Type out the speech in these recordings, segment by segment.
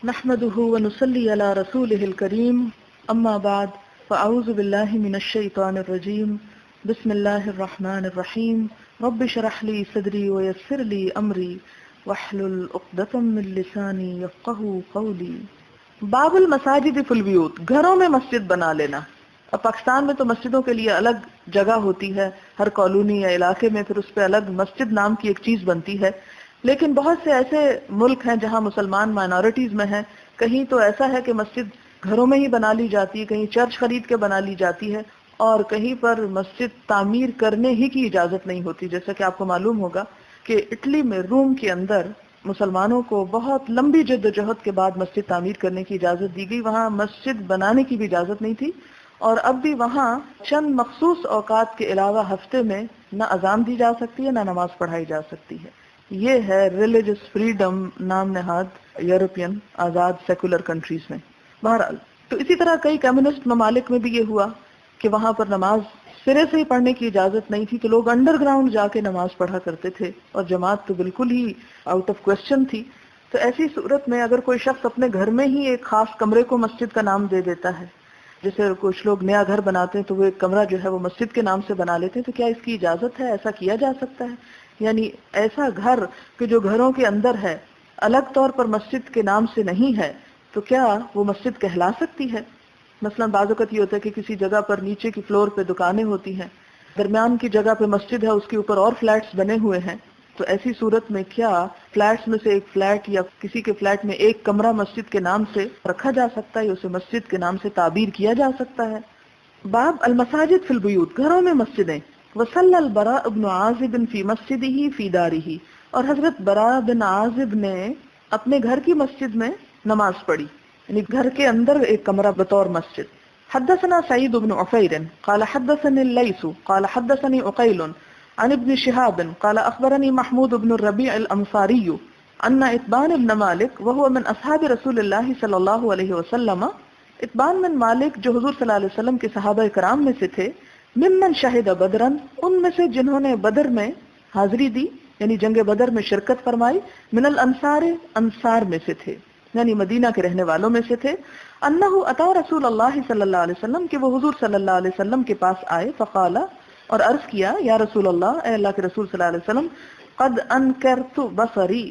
نحمده ونصلي على رسوله الكريم اما بعد فاعوذ بالله من الشيطان الرجيم بسم الله الرحمن الرحيم رب اشرح لي صدري ويسر لي امري واحلل عقدة من لساني يفقهوا قولي. باب المساجد فی البیوت، گھروں میں مسجد بنا لینا. اب پاکستان میں تو مسجدوں کے لیے الگ جگہ ہوتی ہے، ہر کالونی یا علاقے میں پھر اس پہ الگ مسجد نام کی ایک چیز بنتی ہے. لیکن بہت سے ایسے ملک ہیں جہاں مسلمان مائنورٹیز میں ہیں، کہیں تو ایسا ہے کہ مسجد گھروں میں ہی بنا لی جاتی ہے، کہیں چرچ خرید کے بنا لی جاتی ہے، اور کہیں پر مسجد تعمیر کرنے ہی کی اجازت نہیں ہوتی. جیسا کہ آپ کو معلوم ہوگا کہ اٹلی میں، روم کے اندر مسلمانوں کو بہت لمبی جدوجہد کے بعد مسجد تعمیر کرنے کی اجازت دی گئی. وہاں مسجد بنانے کی بھی اجازت نہیں تھی، اور اب بھی وہاں چند مخصوص اوقات کے علاوہ ہفتے میں نہ اذان دی جا سکتی ہے نہ نماز پڑھائی جا سکتی ہے. یہ ہے ریلیجس فریڈم نام نہاد یورپین آزاد سیکولر کنٹریز میں. بہرحال تو اسی طرح کئی کمیونسٹ ممالک میں بھی یہ ہوا کہ وہاں پر نماز سرے سے ہی پڑھنے کی اجازت نہیں تھی، تو لوگ انڈر گراؤنڈ جا کے نماز پڑھا کرتے تھے، اور جماعت تو بالکل ہی آؤٹ آف کوسچن تھی. تو ایسی صورت میں اگر کوئی شخص اپنے گھر میں ہی ایک خاص کمرے کو مسجد کا نام دے دیتا ہے، جیسے کچھ لوگ نیا گھر بناتے ہیں تو وہ ایک کمرہ جو ہے وہ مسجد کے نام سے بنا لیتے ہیں، تو کیا اس کی اجازت ہے؟ ایسا کیا جا سکتا ہے؟ یعنی ایسا گھر کہ جو گھروں کے اندر ہے، الگ طور پر مسجد کے نام سے نہیں ہے، تو کیا وہ مسجد کہلا سکتی ہے؟ مثلا بعض اوقات یہ ہوتا ہے کہ کسی جگہ پر نیچے کی فلور پہ دکانیں ہوتی ہیں، درمیان کی جگہ پہ مسجد ہے، اس کے اوپر اور فلیٹس بنے ہوئے ہیں. تو ایسی صورت میں کیا فلیٹس میں سے ایک فلیٹ یا کسی کے فلیٹ میں ایک کمرہ مسجد کے نام سے رکھا جا سکتا ہے، اسے مسجد کے نام سے تعبیر کیا جا سکتا ہے؟ باب المساجد فی البیوت، گھروں میں مسجدیں. وصلی البراء بن عازب فی مسجدہ فی دارہ، اور حضرت براء بن عازب نے اپنے گھر کی مسجد میں نماز پڑھی، یعنی گھر کے اندر ایک کمرہ بطور مسجد. حدثنا سعید بن عفیر قال حدثني الليث قال حدثني عقيل عن ابن شهاب قال اخبرني محمود بن الربيع الانصاري ان اتبان بن مالك وهو من اصحاب رسول الله صلى الله عليه وسلم، اتبان بن مالک جو حضور صلی اللہ علیہ وسلم کے صحابہ کرام میں سے تھے، ممن شہد بدرن، ان میں سے جنہوں نے بدر میں حاضری دی، یعنی جنگ بدر میں شرکت فرمائی، من الانصار، انصار میں سے تھے، یعنی مدینہ کے رہنے والوں میں سے تھے. انہ اتا رسول اللہ صلی اللہ علیہ وسلم، کہ وہ حضور صلی اللہ علیہ وسلم کے پاس آئے، فقال، اور عرض کیا، یا رسول اللہ، اے اللہ کے رسول صلی اللہ علیہ وسلم، قد انکرت بصری،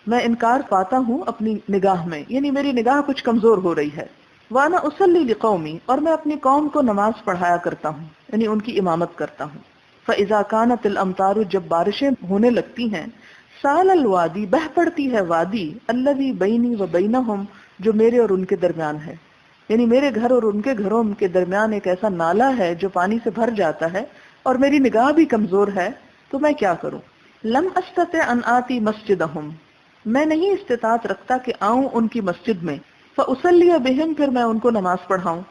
میں انکار پاتا ہوں اپنی نگاہ میں، یعنی میری نگاہ کچھ کمزور ہو رہی ہے. وانا اصلی لقومی، اور میں اپنی قوم کو نماز پڑھایا کرتا ہوں، یعنی ان کی امامت کرتا ہوں. فاذا كانت الامطار، جب بارشیں ہونے لگتی ہیں، سال الوادی، بہ پڑتی ہے وادی، الذی بینی و بینہم، جو میرے اور ان کے درمیان ہے، یعنی میرے گھر اور ان کے گھروں کے درمیان ایک ایسا نالا ہے جو پانی سے بھر جاتا ہے، اور میری نگاہ بھی کمزور ہے، تو میں کیا کروں؟ لم استطع ان آتی مسجدہم، میں نہیں استطاعت رکھتا کہ آؤں ان کی مسجد میں، فاصلی بہم، پھر میں ان کو نماز پڑھاؤں.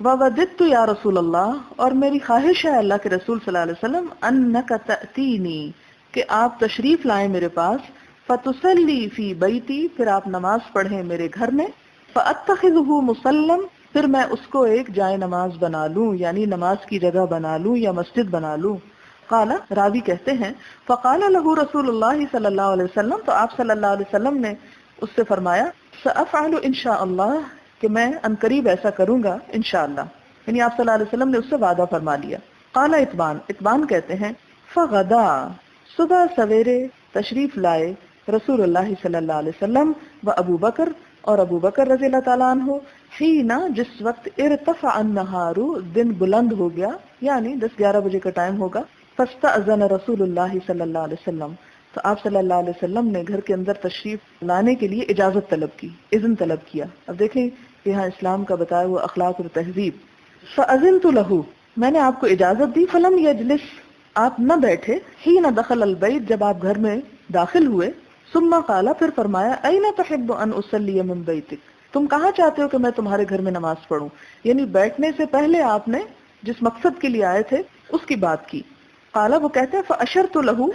ووددت یا رسول اللہ، اور میری خواہش ہے اللہ کے رسول صلی اللہ علیہ وسلم، انک تأتینی، کہ آپ تشریف لائیں میرے پاس، فتصلی فی بیتی، پھر آپ نماز پڑھیں میرے گھر میں، فاتخذہ مسلم، پھر میں اس کو ایک جائے نماز بنا لوں، یعنی نماز کی جگہ بنا لوں یا مسجد بنا لوں. قال، راوی کہتے ہیں، فقال له رسول اللہ صلی اللہ علیہ وسلم، تو آپ صلی اللہ علیہ وسلم نے اس سے فرمایا، سأفعل انشاء اللہ، کہ میں عنقریب ایسا کروں گا انشاءاللہ، یعنی آپ صلی اللہ علیہ وسلم نے اس سے وعدہ فرما لیا. قال اتبان، اتبان کہتے ہیں، فغدا، صبح سویرے تشریف لائے رسول اللہ صلی اللہ علیہ وسلم و ابو بکر، اور ابو بکر رضی اللہ تعالیٰ عنہ، حینا، جس وقت ارتفع النہار، دن بلند ہو گیا، یعنی 10-11 بجے کا ٹائم ہوگا. فاستأذن رسول اللہ صلی اللہ علیہ وسلم، تو آپ صلی اللہ علیہ وسلم نے گھر کے اندر تشریف لانے کے لیے اجازت طلب کی، اذن طلب کیا. اب دیکھیں یہاں اسلام کا بتایا ہوا اخلاق اور تہذیب. فأذنت له، میں نے آپ کو اجازت دی، فلم یجلس، آپ نہ بیٹھے، حین دخل البیت، جب آپ گھر میں داخل ہوئے، ثم قال، پھر فرمایا، این تحب ان اصلی من بیتک، تم کہاں چاہتے ہو کہ میں تمہارے گھر میں نماز پڑھوں؟ یعنی بیٹھنے سے پہلے آپ نے جس مقصد کے لیے آئے تھے اس کی بات کی. قال، وہ کہتے ہیں، فاشرت له،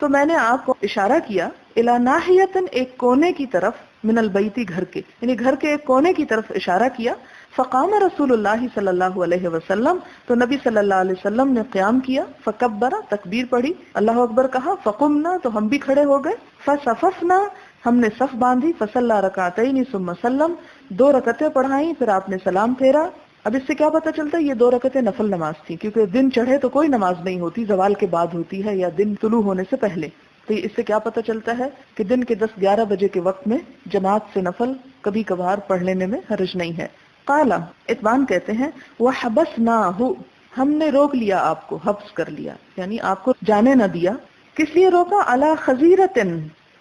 تو میں نے آپ کو اشارہ کیا، الی ناحیۃ، ایک کونے کی طرف، من البیتی، گھر کے، یعنی گھر کے ایک کونے کی طرف اشارہ کیا. فقام رسول اللہ صلی اللہ علیہ وسلم، تو نبی صلی اللہ علیہ وسلم نے قیام کیا، فکبر، تکبیر پڑھی، اللہ اکبر کہا، فقمنا، تو ہم بھی کھڑے ہو گئے، فصففنا، ہم نے صف باندھی، فصلی رکعتین ثم سلم، 2 رکعتیں پڑھائیں پھر آپ نے سلام پھیرا۔ اب اس سے کیا پتہ چلتا ہے؟ یہ 2 رکعتیں نفل نماز تھی، کیونکہ دن چڑھے تو کوئی نماز نہیں ہوتی، زوال کے بعد ہوتی ہے یا دن طلوع ہونے سے پہلے۔ تو اس سے کیا پتہ چلتا ہے کہ دن کے 10-11 بجے کے وقت میں جماعت سے نفل کبھی کبھار پڑھ لینے میں حرج نہیں ہے۔ قال، اتبان کہتے ہیں، وَحَبَسْنَاهُ، ہم نے روک لیا آپ کو، حبس کر لیا، یعنی آپ کو جانے نہ دیا۔ کس لیے روکا؟ علی خزیرتن،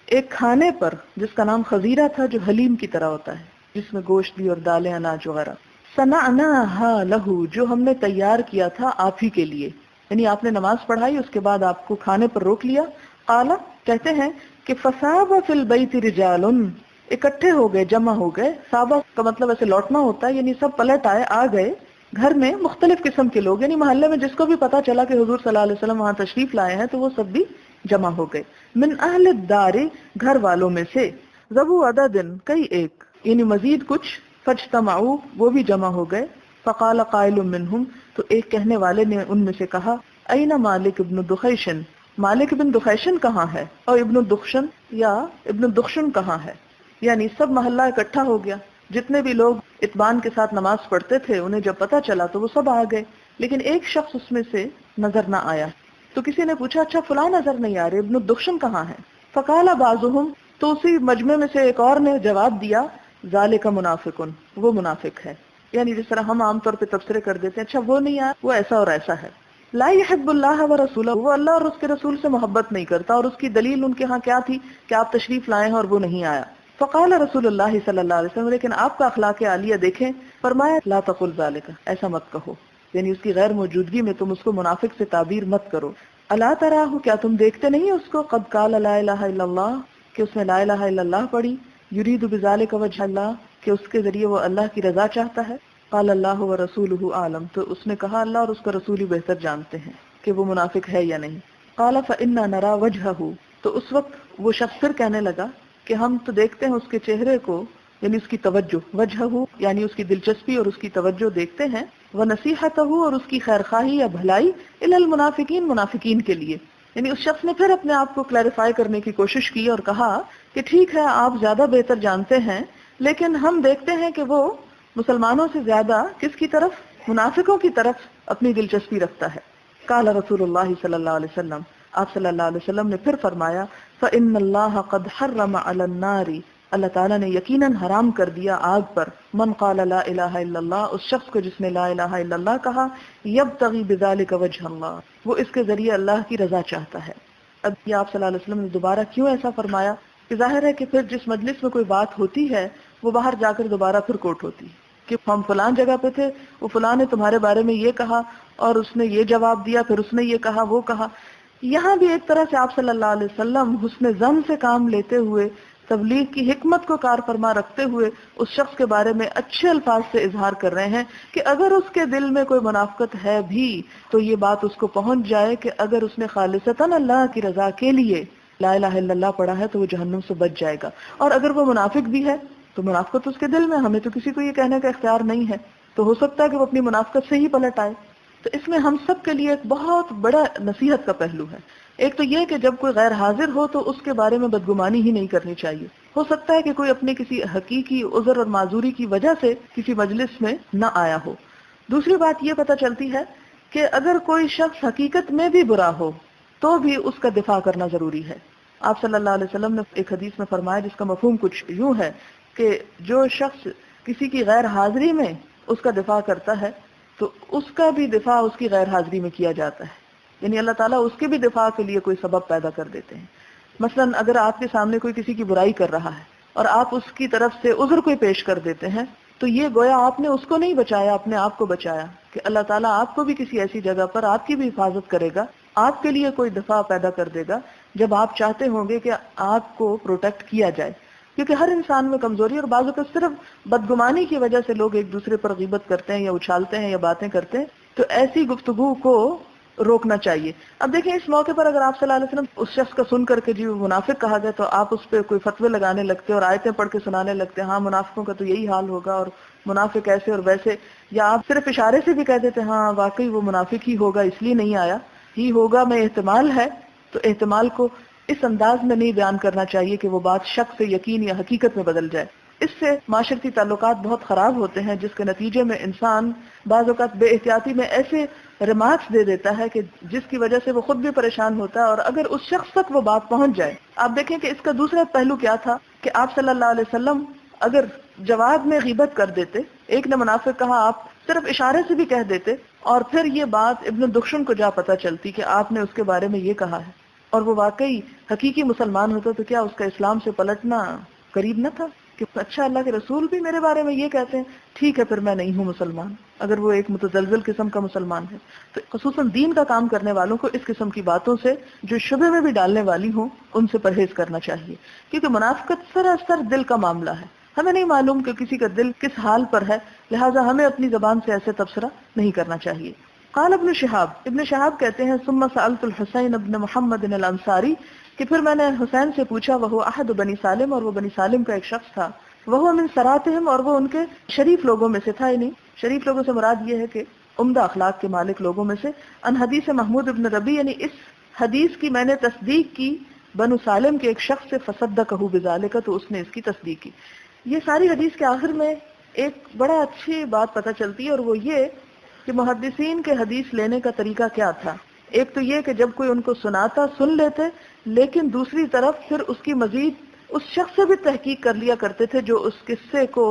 ایک کھانے پر جس کا نام خزیرہ تھا، جو حلیم کی طرح ہوتا ہے، جس میں گوشت بھی اور دالیں، اناج وغیرہ۔ صنعناها لہ، جو ہم نے تیار کیا تھا آپ ہی کے لیے، یعنی آپ نے نماز پڑھائی، اس کے بعد آپ کو کھانے پر روک لیا۔ قال، کہتے ہیں کہ فصاب فی البیت رجال، اکٹھے ہو گئے، جمع ہو گئے، صابہ کا مطلب ایسے لوٹنا ہوتا ہے، یعنی سب پلٹ آئے، آ گئے گھر میں مختلف قسم کے لوگ، یعنی محلے میں جس کو بھی پتا چلا کہ حضور صلی اللہ علیہ وسلم وہاں تشریف لائے ہیں تو وہ سب بھی جمع ہو گئے۔ من اہل الدار، گھر والوں میں سے، ذو عدد، کئی ایک، یعنی مزید کچھ، فاجتمعوا، وہ بھی جمع ہو گئے۔ فقال قائل منہم، تو ایک کہنے والے نے ان میں سے کہا، این مالک ابن دخیشن، مالک ابن دخیشن کہاں ہے، اور ابن دخشن یا ابن دخشن کہاں ہے؟ یعنی سب محلہ اکٹھا ہو گیا، جتنے بھی لوگ اتبان کے ساتھ نماز پڑھتے تھے انہیں جب پتا چلا تو وہ سب آ گئے، لیکن ایک شخص اس میں سے نظر نہ آیا۔ تو کسی نے پوچھا، اچھا فلاں نظر نہیں آ رہے، ابن الدخشن کہاں ہے؟ فقال بعضهم، تو اسی مجمع میں سے ایک اور نے جواب دیا، ذالک منافقن، وہ منافق ہے۔ یعنی جس طرح ہم عام طور پہ تبصرے کر دیتے ہیں، اچھا وہ نہیں آیا، وہ ایسا اور ایسا ہے۔ لا يحب اللہ ورسولہ، وہ اللہ اور اس کے رسول سے محبت نہیں کرتا، اور اس کی دلیل ان کے ہاں کیا تھی کہ آپ تشریف لائے ہیں اور وہ نہیں آیا۔ فقال رسول اللہ صلی اللہ علیہ وسلم، لیکن آپ کا اخلاق عالیہ دیکھیں، فرمایا لا تقل ذالک، ایسا مت کہو، یعنی اس کی غیر موجودگی میں تم اس کو منافق سے تعبیر مت کرو۔ الا تراہ، کیا تم دیکھتے نہیں اس کو، قد قال لا الہ الا اللہ، کہ اس نے لا الہ الا اللہ پڑھی، یرید بذالک وجہ اللہ، کہ اس کے ذریعے وہ اللہ کی رضا چاہتا ہے۔ قال اللہ ورسولہ اعلم، تو اس نے کہا اللہ اور اس کا رسول ہی بہتر جانتے ہیں کہ وہ منافق ہے یا نہیں۔ قال فإنا نرى وجهه، تو اس وقت وہ شخص پھر کہنے لگا کہ ہم تو دیکھتے ہیں اس کے چہرے کو، یعنی اس کی توجہ، وجہہ یعنی اس کی دلچسپی اور اس کی توجہ دیکھتے ہیں، ونصیحتہ، اور اس کی خیرخواہی یا بھلائی، الی المنافقین، منافقین کے لیے۔ یعنی اس شخص نے پھر اپنے آپ کو کلیریفائی کرنے کی کوشش کی اور کہا کہ ٹھیک ہے آپ زیادہ بہتر جانتے ہیں، لیکن ہم دیکھتے ہیں کہ وہ مسلمانوں سے زیادہ کس کی طرف، منافقوں کی طرف اپنی دلچسپی رکھتا ہے۔ قال رسول اللہ صلی اللہ علیہ وسلم، آپ صلی اللہ علیہ وسلم نے پھر فرمایا، فإن اللہ قد حرم علی النار، اللہ تعالیٰ نے یقیناً حرام کر دیا آگ پر، من قال لا الہ الا اللہ، اس شخص کو جس نے لا الہ الا اللہ کہا، یبتغی بذالک وجہ اللہ، وہ اس کے ذریعے اللہ کی رضا چاہتا ہے۔ اب یہ آپ صلی اللہ علیہ وسلم نے دوبارہ کیوں ایسا فرمایا؟ کہ ظاہر ہے کہ پھر جس مجلس میں کوئی بات ہوتی ہے وہ باہر جا کر دوبارہ پھر کوٹ ہوتی ہے کہ ہم فلاں جگہ پہ تھے، وہ فلاں نے تمہارے بارے میں یہ کہا اور اس نے یہ جواب دیا، پھر اس نے یہ کہا وہ کہا۔ یہاں بھی ایک طرح سے آپ صلی اللہ علیہ وسلم حسن ظن سے کام لیتے ہوئے، تبلیغ کی حکمت کو کار فرما رکھتے ہوئے اس شخص کے بارے میں اچھے الفاظ سے اظہار کر رہے ہیں کہ اگر اس کے دل میں کوئی منافقت ہے بھی تو یہ بات اس کو پہنچ جائے کہ اگر اس نے خالصتاً اللہ کی رضا کے لیے لا الہ الا اللہ پڑھا ہے تو وہ جہنم سے بچ جائے گا، اور اگر وہ منافق بھی ہے تو منافقت اس کے دل میں، ہمیں تو کسی کو یہ کہنے کا اختیار نہیں ہے، تو ہو سکتا ہے کہ وہ اپنی منافقت سے ہی پلٹ آئے۔ تو اس میں ہم سب کے لیے ایک بہت بڑا نصیحت کا پہلو ہے۔ ایک تو یہ کہ جب کوئی غیر حاضر ہو تو اس کے بارے میں بدگمانی ہی نہیں کرنی چاہیے، ہو سکتا ہے کہ کوئی اپنی کسی حقیقی عذر اور معذوری کی وجہ سے کسی مجلس میں نہ آیا ہو۔ دوسری بات یہ پتہ چلتی ہے کہ اگر کوئی شخص حقیقت میں بھی برا ہو تو بھی اس کا دفاع کرنا ضروری ہے۔ آپ صلی اللہ علیہ وسلم نے ایک حدیث میں فرمایا جس کا مفہوم کچھ یوں ہے کہ جو شخص کسی کی غیر حاضری میں اس کا دفاع کرتا ہے تو اس کا بھی دفاع اس کی غیر حاضری میں کیا جاتا ہے، یعنی اللہ تعالیٰ اس کے بھی دفاع کے لیے کوئی سبب پیدا کر دیتے ہیں۔ مثلا اگر آپ کے سامنے کوئی کسی کی برائی کر رہا ہے اور آپ اس کی طرف سے عذر کوئی پیش کر دیتے ہیں تو یہ گویا آپ نے اس کو نہیں بچایا، اپنے آپ کو بچایا، کہ اللہ تعالیٰ آپ کو بھی کسی ایسی جگہ پر آپ کی بھی حفاظت کرے گا، آپ کے لیے کوئی دفاع پیدا کر دے گا جب آپ چاہتے ہوں گے کہ آپ کو پروٹیکٹ کیا جائے۔ کیونکہ ہر انسان میں کمزوری، اور بعض اوقات صرف بدگمانی کی وجہ سے لوگ ایک دوسرے پر غیبت کرتے ہیں یا اچھالتے ہیں یا باتیں کرتے ہیں، تو ایسی گفتگو کو روکنا چاہیے۔ اب دیکھیں اس موقع پر اگر آپ صلی اللہ علیہ وسلم اس شخص کا سن کر کے جی وہ منافق کہا گیا تو آپ اس پہ کوئی فتوے لگانے لگتے اور آیتیں پڑھ کے سنانے لگتے، ہاں منافقوں کا تو یہی حال ہوگا اور منافق ایسے اور ویسے، یا آپ صرف اشارے سے بھی کہہ دیتے ہاں واقعی وہ منافق ہی ہوگا اس لیے نہیں آیا، ہی ہوگا میں احتمال ہے، تو احتمال کو اس انداز میں نہیں بیان کرنا چاہیے کہ وہ بات شک سے یقین یا حقیقت میں بدل جائے. اس سے معاشرتی تعلقات بہت خراب ہوتے ہیں، جس کے نتیجے میں انسان بعض اوقات بے احتیاطی میں ایسے ریمارکس دے دیتا ہے کہ جس کی وجہ سے وہ خود بھی پریشان ہوتا ہے، اور اگر اس شخص تک وہ بات پہنچ جائے. آپ دیکھیں کہ اس کا دوسرا پہلو کیا تھا کہ آپ صلی اللہ علیہ وسلم اگر جواب میں غیبت کر دیتے، ایک نے منافق کہا، آپ صرف اشارے سے بھی کہہ دیتے، اور پھر یہ بات ابن دخشن کو جا پتہ چلتی کہ آپ نے اس کے بارے میں یہ کہا ہے، اور وہ واقعی حقیقی مسلمان ہوتا، تو کیا اس کا اسلام سے پلٹنا قریب نہ تھا کہ اچھا اللہ کے رسول بھی میرے بارے میں یہ کہتے ہیں، ٹھیک ہے پھر میں نہیں ہوں مسلمان، اگر وہ ایک متزلزل قسم کا مسلمان ہے. تو خصوصاً دین کا کام کرنے والوں کو اس قسم کی باتوں سے جو شبہ میں بھی ڈالنے والی ہوں ان سے پرہیز کرنا چاہیے، کیونکہ منافقت سراسر دل کا معاملہ ہے. ہمیں نہیں معلوم کہ کسی کا دل کس حال پر ہے، لہٰذا ہمیں اپنی زبان سے ایسے تبصرہ نہیں کرنا چاہیے. قال ابن شہاب کہتے ہیں ثم سألت الحسین ابن محمد الانصاری، کہ پھر میں نے حسین سے پوچھا، وہ احد بنی سالم، اور وہ بنی سالم کا ایک شخص تھا، وہ من سراتہم، اور وہ ان کے شریف لوگوں میں سے تھا. یعنی شریف لوگوں سے مراد یہ ہے کہ عمدہ اخلاق کے مالک لوگوں میں سے. ان حدیث محمود ابن ربی، یعنی اس حدیث کی میں نے تصدیق کی بنو سالم کے ایک شخص سے، فصدقہ بذالک، تو اس نے اس کی تصدیق کی. یہ ساری حدیث کے آخر میں ایک بڑا اچھی بات پتہ چلتی ہے، اور وہ یہ کہ محدثین کے حدیث لینے کا طریقہ کیا تھا. ایک تو یہ کہ جب کوئی ان کو سناتا سن لیتے، لیکن دوسری طرف پھر اس کی مزید اس شخص سے بھی تحقیق کر لیا کرتے تھے جو اس قصے کو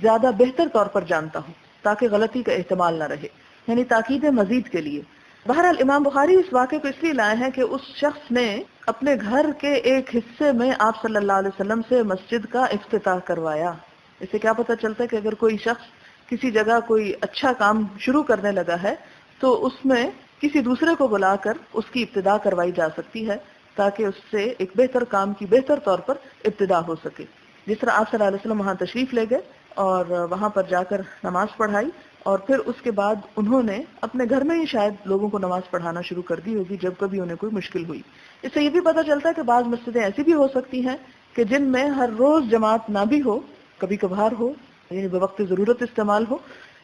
زیادہ بہتر طور پر جانتا ہو، تاکہ غلطی کا احتمال نہ رہے، یعنی تاکید مزید کے لیے. بہرحال امام بخاری اس واقعے کو اس لیے لائے ہیں کہ اس شخص نے اپنے گھر کے ایک حصے میں آپ صلی اللہ علیہ وسلم سے مسجد کا افتتاح کروایا. اس سے کیا پتہ چلتا ہے کہ اگر کوئی شخص کسی جگہ کوئی اچھا کام شروع کرنے لگا ہے تو اس میں کسی دوسرے کو بلا کر اس کی ابتدا کروائی جا سکتی ہے، تاکہ اس سے ایک بہتر کام کی بہتر طور پر ابتدا ہو سکے. جس طرح آپ صلی اللہ علیہ وسلم وہاں تشریف لے گئے اور وہاں پر جا کر نماز پڑھائی، اور پھر اس کے بعد انہوں نے اپنے گھر میں ہی شاید لوگوں کو نماز پڑھانا شروع کر دی ہوگی جب کبھی انہیں کوئی مشکل ہوئی. اس سے یہ بھی پتہ چلتا ہے کہ بعض مسجدیں ایسی بھی ہو سکتی ہیں کہ جن میں ہر روز جماعت نہ بھی ہو، کبھی کبھار ہو، یعنی بوقت ضرورت استعمال ہو.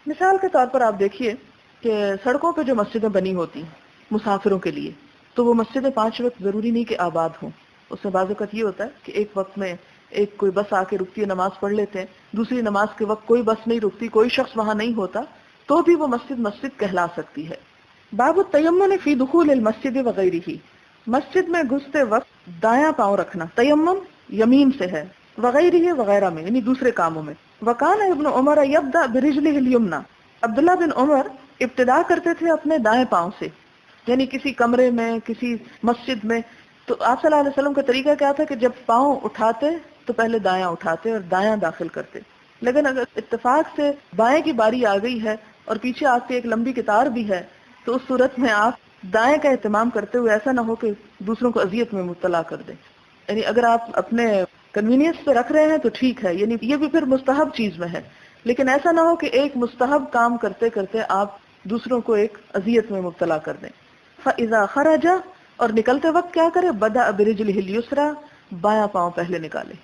مثال کے طور پر آپ دیکھیے کہ سڑکوں پہ جو مسجدیں بنی ہوتی ہیں مسافروں کے لیے، تو وہ مسجدیں 5 وقت ضروری نہیں کہ آباد ہوں. اس میں بعض اوقات یہ ہوتا ہے کہ ایک وقت میں ایک کوئی بس آ کے رکتی ہے، نماز پڑھ لیتے ہیں، دوسری نماز کے وقت کوئی بس نہیں رکتی، کوئی شخص وہاں نہیں ہوتا، تو بھی وہ مسجد کہلا سکتی ہے. باب التیمم فی دخول المسجد وغیرہ، مسجد میں گھستے وقت دایاں پاؤں رکھنا. تیمم یمین سے ہے، وغیرہ وغیرہ میں یعنی دوسرے کاموں میں. وکان ابن عمر یبدأ برجلہ الیمنی، عبداللہ بن عمر ابتدا کرتے تھے اپنے دائیں پاؤں سے، یعنی کسی کمرے میں کسی مسجد میں. تو آپ صلی اللہ علیہ وسلم کا طریقہ کیا تھا کہ جب پاؤں اٹھاتے تو پہلے دایاں اٹھاتے اور دایاں داخل کرتے. لیکن اگر اتفاق سے بائیں کی باری آ گئی ہے اور پیچھے آپ کے ایک لمبی قطار بھی ہے، تو اس صورت میں آپ دائیں کا اہتمام کرتے ہوئے ایسا نہ ہو کہ دوسروں کو اذیت میں مبتلا کر دیں. یعنی اگر آپ اپنے کنوینئنس پہ رکھ رہے ہیں تو ٹھیک ہے، یعنی یہ بھی پھر مستحب چیز میں ہے، لیکن ایسا نہ ہو کہ ایک مستحب کام کرتے کرتے آپ دوسروں کو ایک اذیت میں مبتلا کر دیں. فَإِذَا خَرَجَ، اور نکلتے وقت کیا کرے، بَدَأَ بِرِجْلِهِ الْيُسْرَى، بایاں پاؤں پہلے نکالے.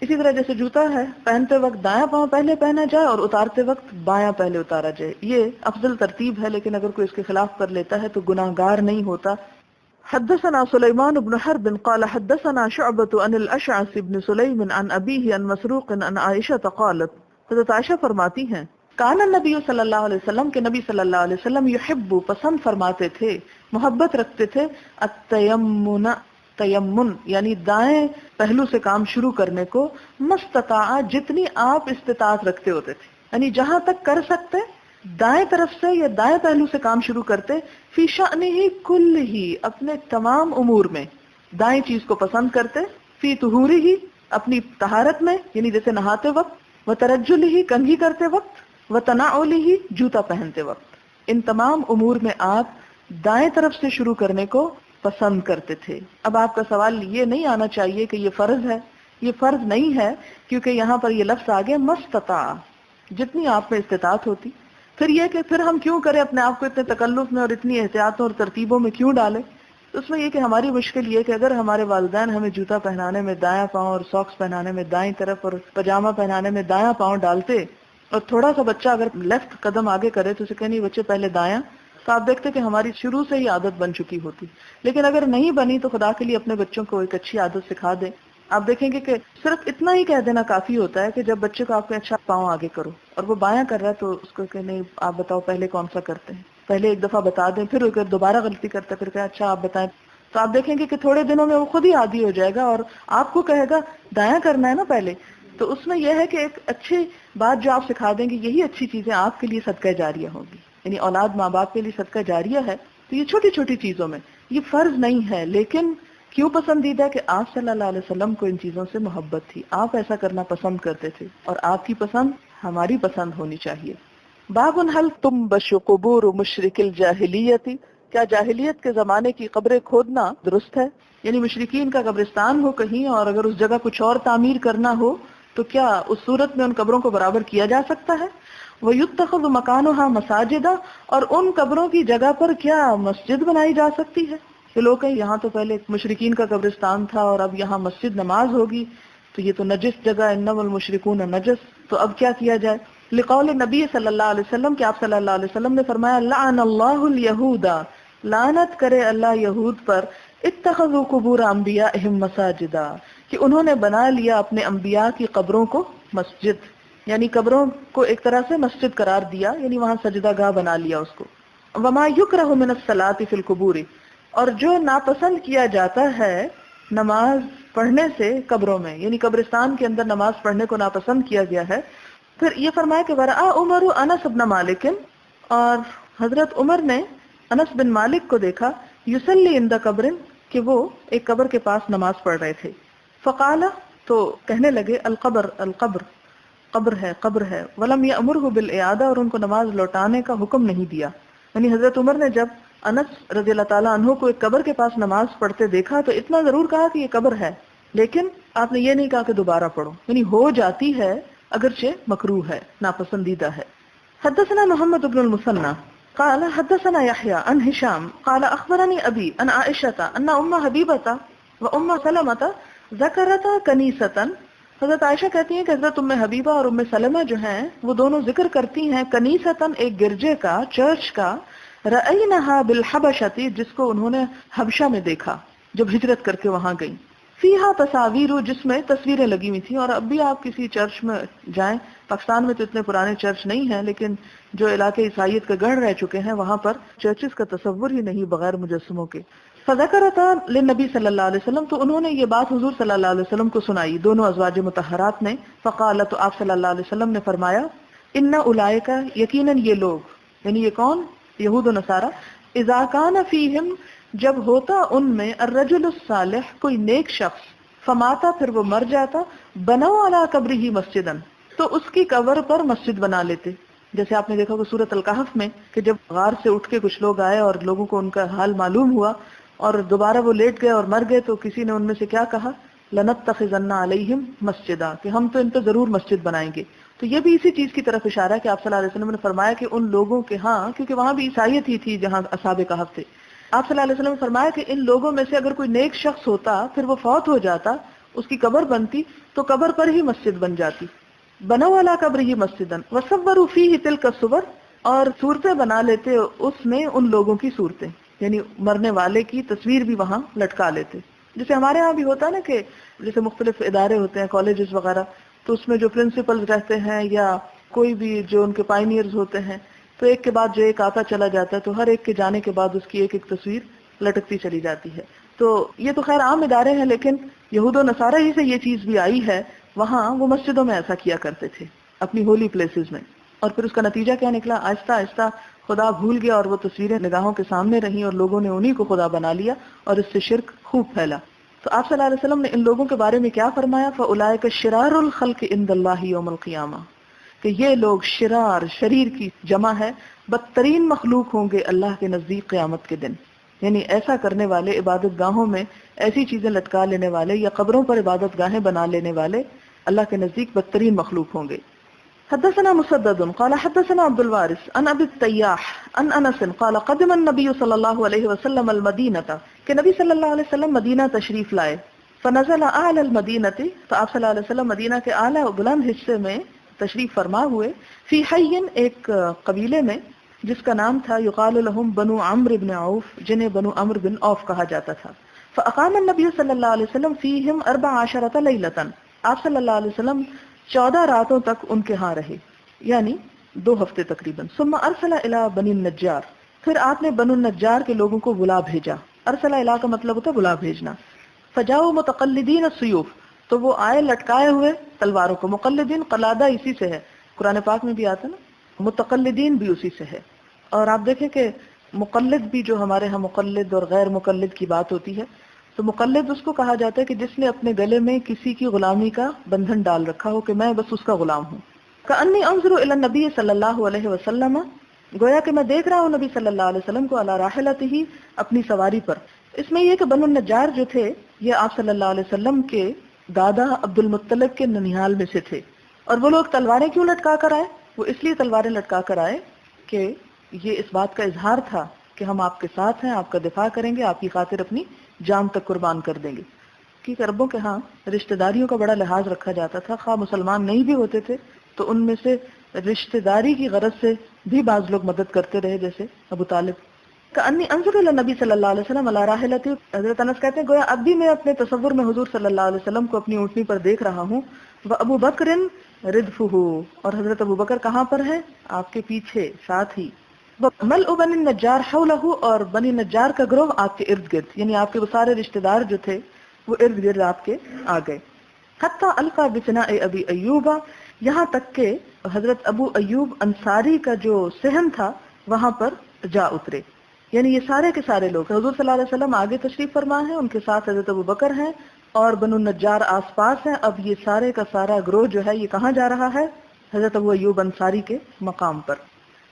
اسی طرح جیسے جوتا ہے، پہنتے وقت دایاں پاؤں پہلے پہنا جائے اور اتارتے وقت بایاں پہلے اتارا جائے. یہ افضل ترتیب ہے، لیکن اگر کوئی اس کے خلاف کر لیتا ہے تو گناہ گار نہیں ہوتا. حدثنا سليمان بن حرب قال حدثنا شعبة عن الأشعث بن سليم عن أبيه عن مسروق عن عائشة قالت، حضرت عائشہ فرماتی ہیں، کان النبی صلی اللہ علیہ وسلم، کے نبی صلی اللہ علیہ وسلم، یحب، پسند فرماتے تھے، محبت رکھتے تھے، التیمن، تیمن یعنی دائیں پہلو سے کام شروع کرنے کو، مستطاع، جتنی آپ استطاعت رکھتے ہوتے تھے، یعنی جہاں تک کر سکتے دائیں طرف سے یا دائیں پہلو سے کام شروع کرتے. فی شأنہ کلہ، اپنے تمام امور میں دائیں چیز کو پسند کرتے. فی طہورہ، اپنی طہارت میں یعنی جیسے نہاتے وقت، و ترجلہ، کنگھی کرتے وقت، و تنعلہ، جوتا پہنتے وقت. ان تمام امور میں آپ دائیں طرف سے شروع کرنے کو پسند کرتے تھے. اب آپ کا سوال یہ نہیں آنا چاہیے کہ یہ فرض ہے، یہ فرض نہیں ہے، کیونکہ یہاں پر یہ لفظ آگے مستطاع، جتنی آپ میں استطاعت ہوتی. پھر یہ کہ پھر ہم کیوں کریں اپنے آپ کو اتنے تکلف میں اور اتنی احتیاطوں اور ترتیبوں میں کیوں ڈالیں. تو اس میں یہ کہ ہماری مشکل یہ کہ اگر ہمارے والدین ہمیں جوتا پہنانے میں دایاں پاؤں اور ساکس پہنانے میں دائیں طرف اور پاجامہ پہنانے میں دایاں پاؤں ڈالتے اور تھوڑا سا بچہ اگر لیفٹ قدم آگے کرے تو اسے کہ نہیں بچے پہلے دایاں، تو آپ دیکھتے کہ ہماری شروع سے ہی عادت بن چکی ہوتی. لیکن اگر نہیں بنی تو خدا کے لیے اپنے بچوں کو ایک اچھی عادت سکھا دیں. آپ دیکھیں گے کہ صرف اتنا ہی کہہ دینا کافی ہوتا ہے کہ جب بچے کو آپ کو اچھا پاؤں آگے کرو اور وہ بایاں کر رہا ہے تو اس کو کہ نہیں آپ بتاؤ پہلے کون سا کرتے ہیں، پہلے ایک دفعہ بتا دیں، پھر اگر دوبارہ غلطی کرتا ہے پھر کہ اچھا آپ بتائیں. تو آپ دیکھیں گے کہ تھوڑے دنوں میں وہ خود ہی عادی ہو جائے گا اور آپ کو کہے گا دایاں کرنا ہے نا پہلے. تو اس میں یہ ہے کہ ایک اچھی بات جو آپ سکھا دیں گے یہی اچھی چیزیں آپ کے لیے صدقہ جاریہ ہوگی. یعنی اولاد ماں باپ کے لیے صدقہ جاریہ ہے. تو یہ چھوٹی چھوٹی چیزوں میں یہ فرض نہیں ہے، لیکن کیوں پسندیدہ کہ آپ صلی اللہ علیہ وسلم کو ان چیزوں سے محبت تھی، آپ ایسا کرنا پسند کرتے تھے اور آپ کی پسند ہماری پسند ہونی چاہیے. باب حل تم بش قبور مشرک الجاہلیتی، کیا جاہلیت کے زمانے کی قبریں کھودنا درست ہے؟ یعنی مشرکین کا قبرستان ہو کہیں اور اگر اس جگہ کچھ اور تعمیر کرنا ہو تو کیا اس صورت میں ان قبروں کو برابر کیا جا سکتا ہے؟ وَيُتَّخَذُ مَكَانُهَا مَسَاجِدَ، اور ان قبروں کی جگہ پر کیا مسجد بنائی جا سکتی ہے؟ کہ لوگ کہیں یہاں تو پہلے مشرکین کا قبرستان تھا اور اب یہاں مسجد نماز ہوگی تو یہ تو نجس جگہ، انما المشرکون نجس، تو اب کیا کیا جائے؟ لقول نبی صلی اللہ علیہ وسلم کہ آپ صلی اللہ علیہ وسلم نے فرمایا لعن اللہ الیہود، لعنت کرے اللہ یہود پر، اتخذوا قبور انبیائہم مساجدا، کہ انہوں نے بنا لیا اپنے انبیاء کی قبروں کو مسجد، یعنی قبروں کو ایک طرح سے مسجد قرار دیا، یعنی وہاں سجدہ گاہ بنا لیا اس کو. وما یکرہ من الصلاۃ فی القبور، اور جو ناپسند کیا جاتا ہے نماز پڑھنے سے قبروں میں، یعنی قبرستان کے اندر نماز پڑھنے کو ناپسند کیا گیا ہے. پھر یہ فرمایا کہ ورآ عمر انس بن مالک، اور حضرت عمر نے انس بن مالک کو دیکھا، یصلی عند قبر، کہ وہ ایک قبر کے پاس نماز پڑھ رہے تھے. فقال، تو کہنے لگے القبر القبر، قبر ہے قبر ہے، ولم یأمرہ بالإعادہ، اور ان کو نماز لوٹانے کا حکم نہیں دیا. یعنی حضرت عمر نے جب انس رضی اللہ تعالیٰ عنہ کو ایک قبر کے پاس نماز پڑھتے دیکھا تو اتنا ضرور کہا کہ یہ قبر ہے، لیکن آپ نے یہ نہیں کہا کہ دوبارہ پڑھو، یعنی ہو جاتی ہے اگرچہ مکروہ ہے، ناپسندیدہ ہے. حدثنا محمد بن المثنى قال حدثنا يحيى عن هشام قال اخبرني ابي عن عائشة ان ام حبيبة وام سلمة ذكرتا كنيسة. حضرت عائشہ کہتی ہیں کہ حضرت ام حبیبہ اور ام سلمہ جو ہیں وہ دونوں ذکر کرتی ہیں کنیستاً، ایک گرجے کا، چرچ کا، رأینہا بالحبشۃ، جس کو انہوں نے حبشہ میں دیکھا جب ہجرت کر کے وہاں گئیں. فیہا تصاویر، جس میں تصویریں لگی ہوئی تھیں. اور اب بھی آپ کسی چرچ میں جائیں، پاکستان میں تو اتنے پرانے چرچ نہیں ہیں لیکن جو علاقے عیسائیت کے گڑھ رہ چکے ہیں وہاں پر چرچز کا تصور ہی نہیں بغیر مجسموں کے. فذکرتا للنبی صلی اللہ علیہ وسلم، تو انہوں نے یہ بات حضور صلی اللہ علیہ وسلم کو سنائی، دونوں ازواج مطہرات نے. فقال، تو آپ صلی اللہ علیہ وسلم نے فرمایا، ان اولئک، یقیناً یہ لوگ، یعنی یہ کون؟ یہود و نصارہ، اذا کان فیہم، جب ہوتا ان میں، الرجل الصالح، کوئی نیک شخص، فماتا، پھر وہ مر جاتا، بنوا علی قبرہ مسجدن، تو اس کی قبر پر مسجد بنا لیتے. جیسے آپ نے دیکھا کہ سورۃ الکہف میں کہ جب غار سے اٹھ کے کچھ لوگ آئے اور لوگوں کو ان کا حال معلوم ہوا اور دوبارہ وہ لیٹ گئے اور مر گئے، تو کسی نے ان میں سے کیا کہا، لنتخذن علیہم مسجدا، کہ ہم تو ان پہ ضرور مسجد بنائیں گے. تو یہ بھی اسی چیز کی طرف اشارہ ہے کہ آپ صلی اللہ علیہ وسلم نے فرمایا کہ ان لوگوں کے ہاں، کیونکہ وہاں بھی عیسائیت ہی تھی جہاں اصحاب کہف تھے، آپ صلی اللہ علیہ وسلم نے فرمایا کہ ان لوگوں میں سے اگر کوئی نیک شخص ہوتا پھر وہ فوت ہو جاتا، اس کی قبر بنتی تو قبر پر ہی مسجد بن جاتی. بنوا علی قبرہ مسجدا وصوروا فیہ تلک الصور، اور صورتیں بنا لیتے اس میں ان لوگوں کی صورتیں، یعنی مرنے والے کی تصویر بھی وہاں لٹکا لیتے. جیسے ہمارے ہاں بھی ہوتا ہے نا کہ جیسے مختلف ادارے ہوتے ہیں، کالجز وغیرہ، تو اس میں جو پرنسپل رہتے ہیں یا کوئی بھی جو ان کے پائنیئرز ہوتے ہیں، تو ایک کے بعد جو ایک آتا چلا جاتا ہے، تو ہر ایک کے جانے کے بعد اس کی ایک ایک تصویر لٹکتی چلی جاتی ہے. تو یہ تو خیر عام ادارے ہیں، لیکن یہود و نصارہ ہی سے یہ چیز بھی آئی ہے. وہاں وہ مسجدوں میں ایسا کیا کرتے تھے، اپنی ہولی پلیسز میں. اور پھر اس کا نتیجہ کیا نکلا، آہستہ آہستہ خدا بھول گیا اور وہ تصویریں نگاہوں کے سامنے رہیں اور لوگوں نے انہی کو خدا بنا لیا اور اس سے شرک خوب پھیلا. تو آپ صلی اللہ علیہ وسلم نے ان لوگوں کے بارے میں کیا فرمایا، فَأُولَئِكَ شِرَارُ الْخَلْقِ عِندَ اللَّهِ يَوْمَ الْقِيَامَةِ، کہ یہ لوگ شرار، شریر کی جمع ہے، بدترین مخلوق ہوں گے اللہ کے نزدیک قیامت کے دن. یعنی ایسا کرنے والے، عبادت گاہوں میں ایسی چیزیں لٹکا لینے والے یا قبروں پر عبادت گاہیں بنا لینے والے اللہ کے نزدیک بدترین مخلوق ہوں گے. حدثنا مسدد قال حدثنا عبد الوارث عن ابي التياح عن انس قال قدم النبي صلی اللہ علیہ وسلم المدینہ، کہ نبی صلی اللہ علیہ وسلم مدینہ تشریف لائے. فنزل اعلی المدینہ، تو آپ صلی اللہ علیہ وسلم مدینہ کے اعلی و بلند حصے میں تشریف فرما ہوئے فی حین ایک قبیلے میں جس کا نام تھا یقال لهم بنو عمرو بن عوف، جنہیں بنو عمرو بن عوف کہا جاتا تھا. فاقام النبی صلی اللہ علیہ وسلم فیہم 14 لیلۃ، آپ صلی اللہ علیہ وسلم 14 راتوں تک ان کے ہاں رہے، یعنی 2 ہفتے تقریباً. ثم ارسل الی بنی النجار، پھر آپ نے بنو النجار کے لوگوں کو بلا بھیجا. ارسل الی کا مطلب ہوتا ہے بلا بھیجنا. فجاؤ متقلدین السیوف، تو وہ آئے لٹکائے ہوئے تلواروں کو. مقلدین قلادہ اسی سے ہے، قرآن پاک میں بھی آتا ہے نا، متقلدین بھی اسی سے ہے. اور آپ دیکھیں کہ مقلد بھی جو ہمارے ہاں مقلد اور غیر مقلد کی بات ہوتی ہے، تو مقلد اس کو کہا جاتا ہے کہ جس نے اپنے گلے میں کسی کی غلامی کا بندھن ڈال رکھا ہو کہ میں بس اس کا غلام ہوں. کأنی انظر الی النبی صلی اللہ علیہ وسلم، گویا کہ میں دیکھ رہا ہوں نبی صلی اللہ علیہ وسلم کو علی راحلتہ، اپنی سواری پر. اس میں یہ کہ بنو النجار جو تھے یہ آپ صلی اللہ علیہ وسلم کے دادا عبد المطلب کے ننیال میں سے تھے. اور وہ لوگ تلواریں کیوں لٹکا کر آئے؟ وہ اس لیے تلواریں لٹکا کر آئے کہ یہ اس بات کا اظہار تھا کہ ہم آپ کے ساتھ ہیں، آپ کا دفاع کریں گے، آپ کی خاطر اپنی جان تک قربان کر دیں گے. کیونکہ عربوں کے ہاں رشتہ داریوں کا بڑا لحاظ رکھا جاتا تھا، خواہ مسلمان نہیں بھی ہوتے تھے تو ان میں سے رشتہ داری کی غرض سے بھی بعض لوگ مدد کرتے رہے، جیسے ابو طالب. کأنی انظر الی النبی صلی اللہ علیہ وسلم علی راحلتہ، حضرت انس کہتے ہیں گویا اب بھی میں اپنے تصور میں حضور صلی اللہ علیہ وسلم کو اپنی اونٹنی پر دیکھ رہا ہوں. وابو بکر ردفہ، اور حضرت ابو بکر کہاں پر ہے؟ آپ کے پیچھے، ساتھ ہی. ملء بنی النجار حولہ، اور بنی نجار کا گروہ آپ کے ارد گرد، یعنی آپ کے وہ سارے رشتہ دار جو تھے وہ ارد گرد آپ کے آ گئے. حتی القى بفناء ابی ایوب، یہاں تک کہ حضرت ابو ایوب انصاری کا جو صحن تھا وہاں پر جا اترے. یعنی یہ سارے کے سارے لوگ حضور صلی اللہ علیہ وسلم آگے تشریف فرما ہے، ان کے ساتھ حضرت ابو بکر ہیں اور بنو النجار آس پاس ہیں. اب یہ سارے کا سارا گروہ جو ہے یہ کہاں جا رہا ہے؟ حضرت ابو ایوب انصاری کے مقام پر.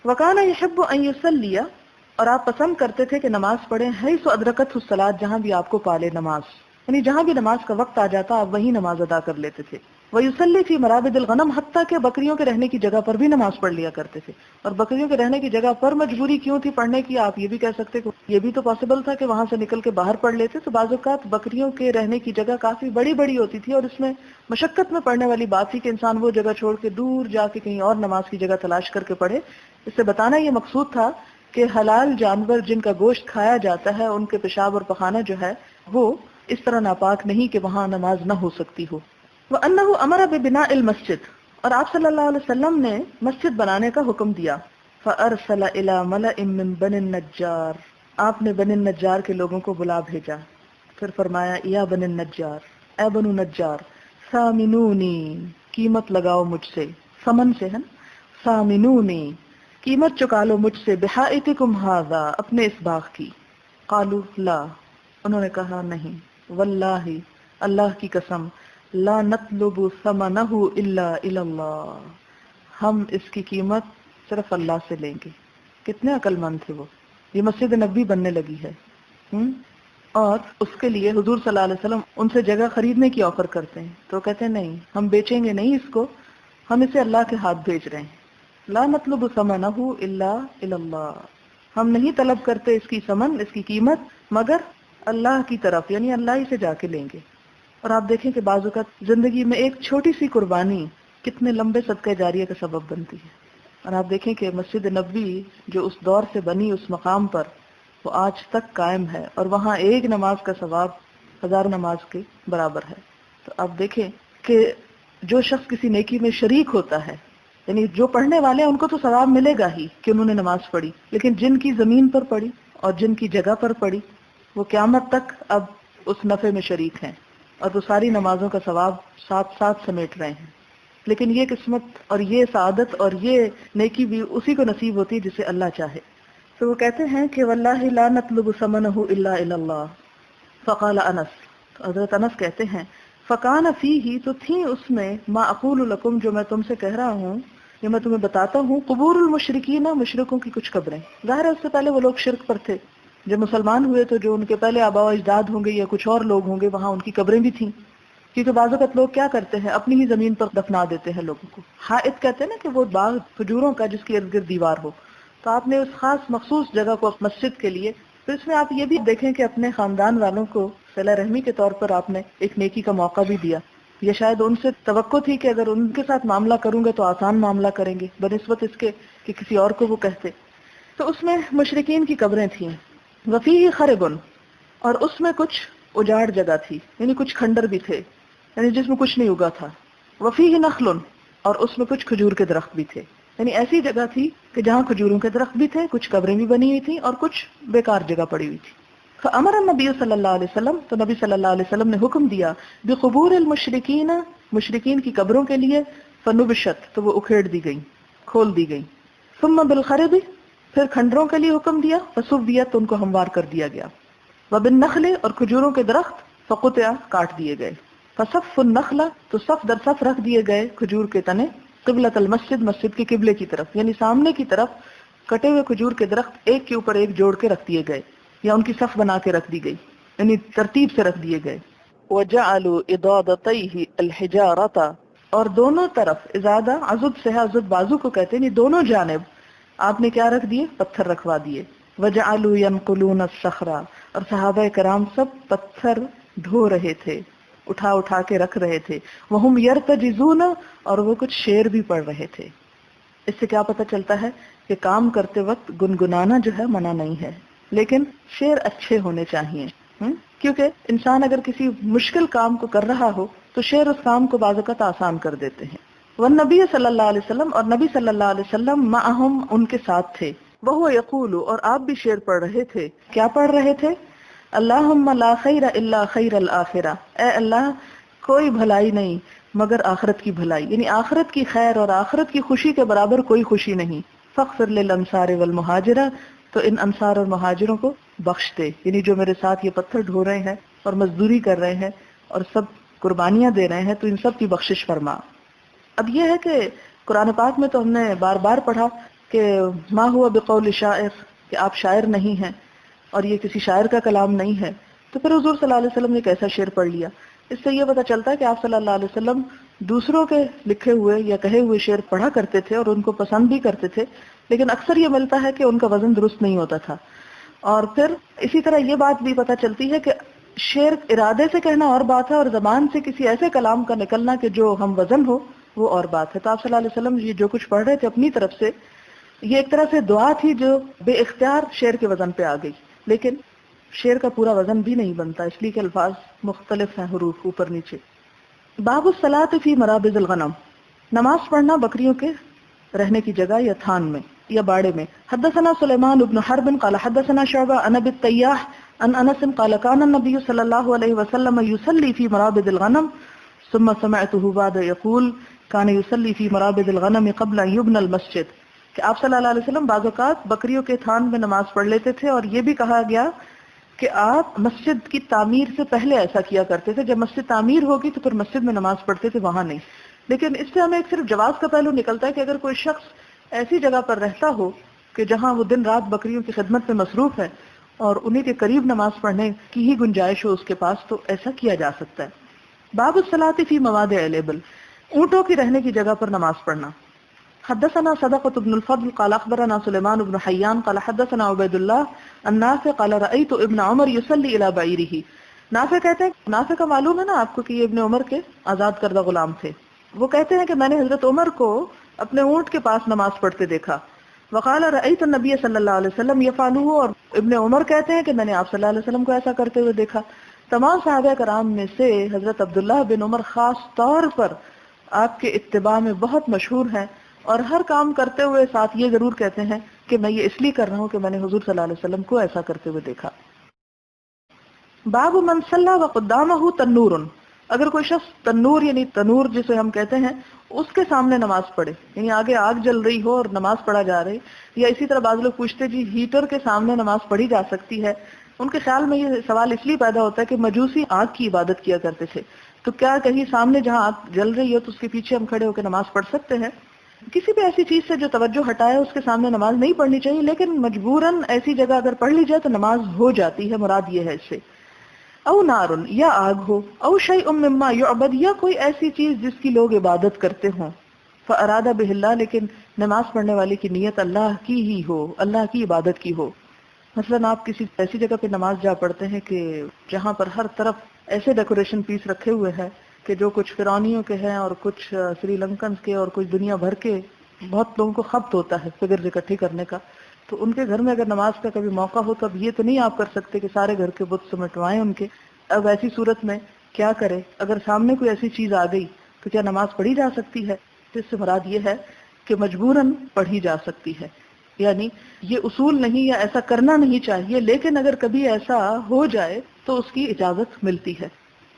وکان یحب ان یصلی، اور آپ پسند کرتے تھے کہ نماز پڑھیں حیث ادرکتہ الصلاۃ، جہاں بھی آپ کو پالے نماز، یعنی جہاں بھی نماز کا وقت آ جاتا آپ وہیں نماز ادا کر لیتے تھے. ویصلی فی مرابد الغنم، حتیٰ کہ بکریوں کے رہنے کی جگہ پر بھی نماز پڑھ لیا کرتے تھے. اور بکریوں کے رہنے کی جگہ پر مجبوری کیوں تھی پڑھنے کی؟ آپ یہ بھی کہہ سکتے کہ یہ بھی تو پاسبل تھا کہ وہاں سے نکل کے باہر پڑھ لیتے. تو بعض اوقات بکریوں کے رہنے کی جگہ کافی بڑی بڑی ہوتی تھی اور اس میں مشقت میں پڑھنے والی بات تھی کہ انسان وہ جگہ چھوڑ کے دور جا کے کہیں اور نماز کی جگہ تلاش کر کے پڑھے. اس سے بتانا یہ مقصود تھا کہ حلال جانور جن کا گوشت کھایا جاتا ہے ان کے پیشاب اور پخانہ جو ہے وہ اس طرح ناپاک نہیں کہ وہاں نماز نہ ہو سکتی ہو. وَأَنَّهُ أَمَرَ بِبِنَاءِ الْمَسْجِدِ، اور آپ صلی اللہ علیہ وسلم نے مسجد بنانے کا حکم دیا. فَأَرْسَلَ إِلَى مَلَئٍ مِّن بَنِي النَّجَّارِ، آپ نے بنی النجار کے لوگوں کو بلا بھیجا. پھر فرمایا یا بنی النجار، اے بنو نجار، ثامنونی، قیمت لگاؤ مجھ سے، ثمن سے ہے نا، ثامنونی، قیمت چکا لو مجھ سے، بحائطکم ھذا، اپنے اس باغ کی. قالوا لا، انہوں نے کہا نہیں، واللہ، اللہ کی قسم، لا نطلب ثمنہ الا الی اللہ، ہم اس کی قیمت صرف اللہ سے لیں گے. کتنے عقل مند تھے وہ. یہ مسجد نبوی بننے لگی ہے اور اس کے لیے حضور صلی اللہ علیہ وسلم ان سے جگہ خریدنے کی آفر کرتے ہیں تو کہتے ہیں نہیں، ہم بیچیں گے نہیں اس کو، ہم اسے اللہ کے ہاتھ بھیج رہے ہیں. لا نطلب ثمنہ الا الی اللہ، ہم نہیں طلب کرتے اس کی ثمن، اس کی قیمت، مگر اللہ کی طرف، یعنی اللہ ہی سے جا کے لیں گے. اور آپ دیکھیں کہ بعض اوقات زندگی میں ایک چھوٹی سی قربانی کتنے لمبے صدقہ جاریہ کا سبب بنتی ہے. اور آپ دیکھیں کہ مسجد نبوی جو اس دور سے بنی اس مقام پر وہ آج تک قائم ہے اور وہاں ایک نماز کا ثواب 1000 نماز کے برابر ہے. تو آپ دیکھیں کہ جو شخص کسی نیکی میں شریک ہوتا ہے، یعنی جو پڑھنے والے ہیں ان کو تو ثواب ملے گا ہی کہ انہوں نے نماز پڑھی، لیکن جن کی زمین پر پڑھی اور جن کی جگہ پر پڑھی وہ قیامت تک اب اس نفع میں شریک ہیں اور وہ ساری نمازوں کا ثواب ساتھ ساتھ سمیٹ رہے ہیں. لیکن یہ قسمت اور یہ سعادت اور یہ نیکی بھی اسی کو نصیب ہوتی ہے جسے اللہ چاہے. تو وہ کہتے ہیں کہ واللہ لا نطلب ثمنہ الا الی اللہ. فقال انس، تو حضرت انس کہتے ہیں فکان فیہ، تو تھیں اس میں ما اقول لکم، جو میں تم سے کہہ رہا ہوں، جو میں تمہیں بتاتا ہوں، قبور المشرکین، مشرکوں کی کچھ قبریں. ظاہر ہے اس سے پہلے وہ لوگ شرک پر تھے، جب مسلمان ہوئے تو جو ان کے پہلے آباء و اجداد ہوں گے یا کچھ اور لوگ ہوں گے وہاں ان کی قبریں بھی تھیں. کیونکہ بعض اوقات لوگ کیا کرتے ہیں اپنی ہی زمین پر دفنا دیتے ہیں لوگوں کو. حائط کہتے ہیں نا کہ وہ باغ کھجوروں کا جس کے ارد گرد دیوار ہو. تو آپ نے اس خاص مخصوص جگہ کو مسجد کے لیے، پھر اس میں آپ یہ بھی دیکھیں کہ اپنے خاندان والوں کو صلہ رحمی کے طور پر آپ نے ایک نیکی کا موقع بھی دیا. یا شاید ان سے توقع تھی کہ اگر ان کے ساتھ معاملہ کروں گا تو آسان معاملہ کریں گے بنسبت اس کے کہ کسی اور کو وہ کہتے. تو اس میں مشرکین کی قبریں تھیں. وفیہ خربن، اور اس میں کچھ اجاڑ جگہ تھی، یعنی کچھ کھنڈر بھی تھے، یعنی جس میں کچھ نہیں اگا تھا. وفیہ نخل، اور اس میں کچھ کھجور کے درخت بھی تھے. یعنی ایسی جگہ تھی کہ جہاں کھجوروں کے درخت بھی تھے، کچھ قبریں بھی بنی ہوئی تھیں اور کچھ بیکار جگہ پڑی ہوئی تھی. فامر النبی صلی اللہ علیہ وسلم، تو نبی صلی اللہ علیہ وسلم نے حکم دیا بقبور المشرکین، مشرکین کی قبروں کے لیے. فنبشت، تو وہ اکھیڑ دی گئی، کھول دی گئی. ثم بالخرب، پھر کھنڈروں کے لیے حکم دیا. فسویت، تو ان کو ہموار کر دیا گیا. وبالنخل، اور کھجوروں کے درخت. فقطع، کاٹ دیے گئے. فصف النخل، تو صف در صف رکھ دیے گئے کھجور کے تنے. قبلۃ المسجد، مسجد کے قبلے کی طرف، یعنی سامنے کی طرف کٹے ہوئے کھجور کے درخت ایک کے اوپر ایک جوڑ کے رکھ دیے گئے، یا ان کی صف بنا کے رکھ دی گئی، یعنی ترتیب سے رکھ دیے گئے. وجعلوا اضادتیہ الحجارۃ، اور دونوں طرف، ازادہ عضد سے ہے، عضد بازو کو کہتے ہیں، یعنی دونوں جانب آپ نے کیا رکھ دیے؟ پتھر رکھوا دیے. وجعلوا ينقلون الصخر، اور صحابہ کرام سب پتھر ڈھو رہے تھے، اٹھا اٹھا کے رکھ رہے تھے. وہم یرتجزون، اور وہ کچھ شعر بھی پڑھ رہے تھے. اس سے کیا پتہ چلتا ہے کہ کام کرتے وقت گنگنانا جو ہے منع نہیں ہے، لیکن شعر اچھے ہونے چاہیے. کیونکہ انسان اگر کسی مشکل کام کو کر رہا ہو تو شعر اس کام کو بعض اوقات آسان کر دیتے ہیں. والنبی صلی اللہ علیہ وسلم، اور نبی صلی اللہ علیہ وسلم معہم، ان کے ساتھ تھے. وہو یقول، اور آپ بھی شعر پڑھ رہے تھے. کیا پڑھ رہے تھے؟ اللہم لا خیر الا خیر الآخرہ، اے اللہ کوئی بھلائی نہیں مگر آخرت کی بھلائی، یعنی آخرت کی خیر اور آخرت کی خوشی کے برابر کوئی خوشی نہیں. فاغفر للانصار والمہاجرہ، تو ان انصار اور مہاجروں کو بخش دے، یعنی جو میرے ساتھ یہ پتھر ڈھو رہے ہیں اور مزدوری کر رہے ہیں اور سب قربانیاں دے رہے ہیں، تو ان سب کی بخشش فرما. اب یہ ہے کہ قرآن پاک میں تو ہم نے بار بار پڑھا کہ ما ہوا بقول شاعر، کہ آپ شاعر نہیں ہیں اور یہ کسی شاعر کا کلام نہیں ہے. تو پھر حضور صلی اللہ علیہ وسلم نے کیسا شعر پڑھ لیا؟ اس سے یہ پتہ چلتا ہے کہ آپ صلی اللہ علیہ وسلم دوسروں کے لکھے ہوئے یا کہے ہوئے شعر پڑھا کرتے تھے اور ان کو پسند بھی کرتے تھے، لیکن اکثر یہ ملتا ہے کہ ان کا وزن درست نہیں ہوتا تھا. اور پھر اسی طرح یہ بات بھی پتہ چلتی ہے کہ شعر ارادے سے کہنا اور بات ہے، اور زبان سے کسی ایسے کلام کا نکلنا کہ جو ہم وزن ہو، وہ اور بات ہے. تو آپ صلی اللہ علیہ وسلم یہ جو کچھ پڑھ رہے تھے اپنی طرف سے، یہ ایک طرح سے دعا تھی جو بے اختیار شعر کے وزن پہ آ گئی، لیکن شعر کا پورا وزن بھی نہیں بنتا، اس لیے کہ الفاظ مختلف ہیں، حروف اوپر نیچے. باب الصلاۃ فی مرابض الغنم، نماز پڑھنا بکریوں کے رہنے کی جگہ یا تھان میں یا باڑے میں. حدثنا سلیمان بن حرب قال حدثنا شعبہ عن ابی التیاح عن انس قال كان النبي صلی اللہ علیہ وسلم يصلي في مرابض الغنم ثم سمعته بعد يقول كان يصلي في مرابض الغنم قبل ان يبنى المسجد، کہ آپ صلی اللہ علیہ وسلم بعض اوقات بکریوں کے تھان میں نماز پڑھ لیتے تھے، اور یہ بھی کہا گیا کہ آپ مسجد کی تعمیر سے پہلے ایسا کیا کرتے تھے. جب مسجد تعمیر ہوگی تو پھر مسجد میں نماز پڑھتے تھے، وہاں نہیں. لیکن اس سے ہمیں ایک صرف جواز کا پہلو نکلتا ہے کہ اگر کوئی شخص ایسی جگہ پر رہتا ہو کہ جہاں وہ دن رات بکریوں کی خدمت میں مصروف ہے اور انہیں کے قریب نماز پڑھنے کی ہی گنجائش ہو اس کے پاس، تو ایسا کیا جا سکتا ہے. باب الصلاۃ فی مواضع الابل، اونٹوں کی رہنے کی جگہ پر نماز پڑھنا. حدثنا صدقة بن الفضل قال اخبرنا سليمان بن حيان قال حدثنا عبيد الله النافع قال رأيت ابن عمر يصلي الى بعيره. نافع کہتے ہیں، نافع کا معلوم ہے نا آپ کو کہ یہ ابن عمر کے آزاد کردہ غلام تھے. وہ کہتے ہیں کہ میں نے حضرت عمر کو اپنے اونٹ کے پاس نماز پڑھتے دیکھا. وقال رأيت النبي صلی اللہ علیہ وسلم يفعله، اور ابن عمر کہتے ہیں کہ میں نے آپ صلی اللہ علیہ وسلم کو ایسا کرتے ہوئے دیکھا. تمام صحابہ کرام میں سے حضرت عبداللہ بن عمر خاص طور پر آپ کے اتباع میں بہت مشہور ہیں، اور ہر کام کرتے ہوئے ساتھ یہ ضرور کہتے ہیں کہ میں یہ اس لیے کر رہا ہوں کہ میں نے حضور صلی اللہ علیہ وسلم کو ایسا کرتے ہوئے دیکھا. باب من صلی وقدامہ تنور، اگر کوئی شخص تنور یعنی تنور جسے ہم کہتے ہیں اس کے سامنے نماز پڑھے، یعنی آگے آگ جل رہی ہو اور نماز پڑھا جا رہی، یا اسی طرح بعض لوگ پوچھتے جی ہیٹر کے سامنے نماز پڑھی جا سکتی ہے. ان کے خیال میں یہ سوال اس لیے پیدا ہوتا ہے کہ مجوسی آگ کی عبادت کیا کرتے تھے، تو کیا کہیں سامنے جہاں آگ جل رہی ہو تو اس کے پیچھے ہم کھڑے ہو کے نماز پڑھ سکتے ہیں؟ کسی بھی ایسی چیز سے جو توجہ ہٹائے اس کے سامنے نماز نہیں پڑھنی چاہیے، لیکن مجبوراً ایسی جگہ اگر پڑھ لی جائے تو نماز ہو جاتی ہے، مراد یہ ہے اس سے. او نارن، یا آگ ہو، او شیء مما یعبد، یا کوئی ایسی چیز جس کی لوگ عبادت کرتے ہوں. فاراد بہ اللہ، لیکن نماز پڑھنے والے کی نیت اللہ کی ہی ہو، اللہ کی عبادت کی ہو. مثلا آپ کسی ایسی جگہ پہ نماز جا پڑھتے ہیں کہ جہاں پر ہر طرف ایسے ڈیکوریشن پیس رکھے ہوئے ہیں کہ جو کچھ فرعونیوں کے ہیں اور کچھ سری لنکنز کے اور کچھ دنیا بھر کے، بہت لوگوں کو خبط ہوتا ہے فگرز اکٹھی کرنے کا، تو ان کے گھر میں اگر نماز کا کبھی موقع ہو تو اب یہ تو نہیں آپ کر سکتے کہ سارے گھر کے بت سمٹوائیں ان کے. اب ایسی صورت میں کیا کرے؟ اگر سامنے کوئی ایسی چیز آ گئی تو کیا نماز پڑھی جا سکتی ہے؟ تو اس سے مراد یہ ہے کہ مجبوراً پڑھی جا سکتی ہے، یعنی یہ اصول نہیں یا ایسا کرنا نہیں چاہیے، لیکن اگر کبھی ایسا ہو جائے تو اس کی اجازت ملتی ہے.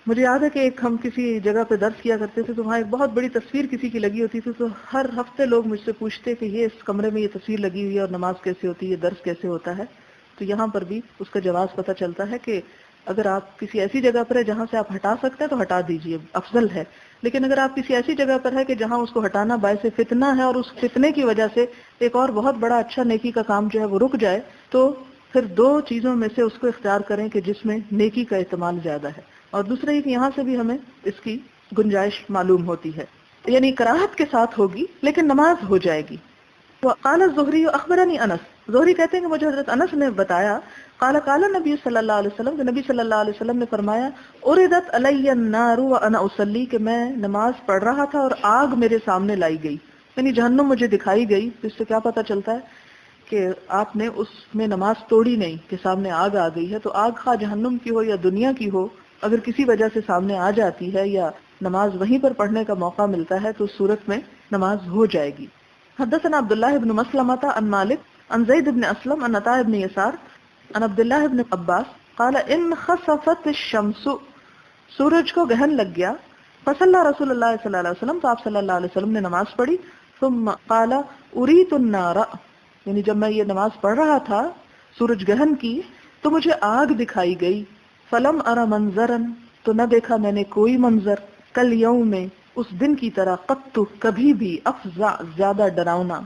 مجھے یاد ہے کہ ایک ہم کسی جگہ پہ درس کیا کرتے تھے تو وہاں ایک بہت بڑی تصویر کسی کی لگی ہوتی تھی، تو ہر ہفتے لوگ مجھ سے پوچھتے کہ یہ اس کمرے میں یہ تصویر لگی ہوئی ہے اور نماز کیسے ہوتی ہے، درس کیسے ہوتا ہے. تو یہاں پر بھی اس کا جواز پتہ چلتا ہے کہ اگر آپ کسی ایسی جگہ پر ہے جہاں سے آپ ہٹا سکتے ہیں تو ہٹا دیجئے، افضل ہے. لیکن اگر آپ کسی ایسی جگہ پر ہے کہ جہاں اس کو ہٹانا باعث فتنہ ہے اور اس فتنے کی وجہ سے ایک اور بہت بڑا اچھا نیکی کا کام جو ہے وہ رک جائے، تو پھر دو چیزوں میں سے اس کو اختیار کریں کہ جس میں نیکی کا احتمال زیادہ ہے. اور دوسرا یہ کہ یہاں سے بھی ہمیں اس کی گنجائش معلوم ہوتی ہے، یعنی کراہت کے ساتھ ہوگی لیکن نماز ہو جائے گی. قال الزہری اخبرنی انس، زہری کہتے ہیں کہ مجھے حضرت انس نے بتایا، قال نبی صلی اللہ علیہ وسلم، کہ نبی صلی اللہ علیہ وسلم نے فرمایا، اردت علی النار وانا اصلی، کہ میں نماز پڑھ رہا تھا اور آگ میرے سامنے لائی گئی، یعنی جہنم مجھے دکھائی گئی. اس سے کیا پتہ چلتا ہے کہ آپ نے اس میں نماز توڑی نہیں کہ سامنے آگ آ گئی ہے، تو آگ خواہ جہنم کی ہو یا دنیا کی ہو، اگر کسی وجہ سے سامنے آ جاتی ہے یا نماز وہیں پر پڑھنے کا موقع ملتا ہے تو اس صورت میں نماز ہو جائے گی. حدثنا عبداللہ بن مسلمة عن مالک عن زید بن اسلم عن عطاء بن یسار عن عبداللہ بن عباس قال ان خسفت الشمس، سورج کو گہن لگ گیا، فصلی رسول اللہ صلی اللہ علیہ وسلم، تو آپ صلی اللہ علیہ وسلم نے نماز پڑھی. ثم قال اریت النار، یعنی جب میں یہ نماز پڑھ رہا تھا سورج گہن کی تو مجھے آگ دکھائی گئی. فلم ارى منظرا، تو نہ دیکھا میں نے کوئی منظر، کل یوم میں اس دن کی طرح، قط کبھی بھی، افزع زیادہ ڈراؤنا.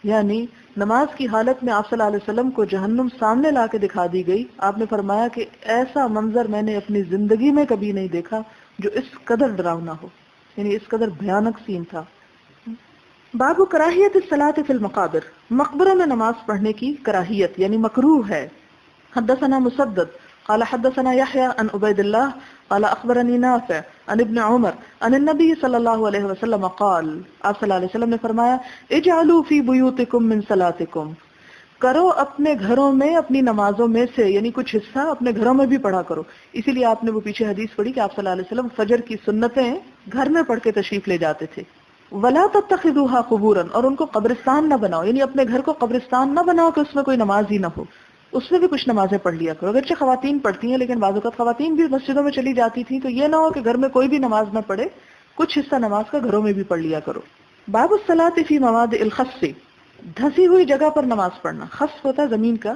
یعنی نماز کی حالت میں آپ صلی اللہ علیہ وسلم کو جہنم سامنے لا کے دکھا دی گئی. آپ نے فرمایا کہ ایسا منظر میں نے اپنی زندگی میں کبھی نہیں دیکھا جو اس قدر ڈراؤنا ہو، یعنی اس قدر بھیانک سین تھا. باب کراہیت الصلاۃ فی المقابر، مقبروں میں نماز پڑھنے کی کراہیت یعنی مکروہ ہے. حدثنا مسدد قال حدثنا يحيى عن عبيد الله قال اخبرني نافع عن ابن عمر عن النبي صلى الله عليه وسلم قال، آپ صلی اللہ علیہ وسلم نے فرمایا، اجعلوا في بيوتكم من صلاتكم، کرو اپنے گھروں میں اپنی نمازوں میں سے، یعنی کچھ حصہ اپنے گھروں میں بھی پڑھا کرو. اسی لیے آپ نے وہ پیچھے حدیث پڑھی کہ آپ صلی اللہ علیہ وسلم فجر کی سنتیں گھر میں پڑھ کے تشریف لے جاتے تھے. ولا تتخذوها قبورا، اور ان کو قبرستان نہ بناؤ، یعنی اپنے گھر کو قبرستان نہ بناؤ کہ اس میں کوئی نماز ہی نہ ہو، اس میں بھی کچھ نمازیں پڑھ لیا کرو. اگرچہ خواتین پڑھتی ہیں لیکن بعض اوقات خواتین بھی مسجدوں میں چلی جاتی تھیں، تو یہ نہ ہو کہ گھر میں کوئی بھی نماز نہ پڑھے، کچھ حصہ نماز کا گھروں میں بھی پڑھ لیا کرو. باب الصلاۃ فی مواضع الخسف، دھسی ہوئی جگہ پر نماز پڑھنا. خسف ہوتا ہے زمین کا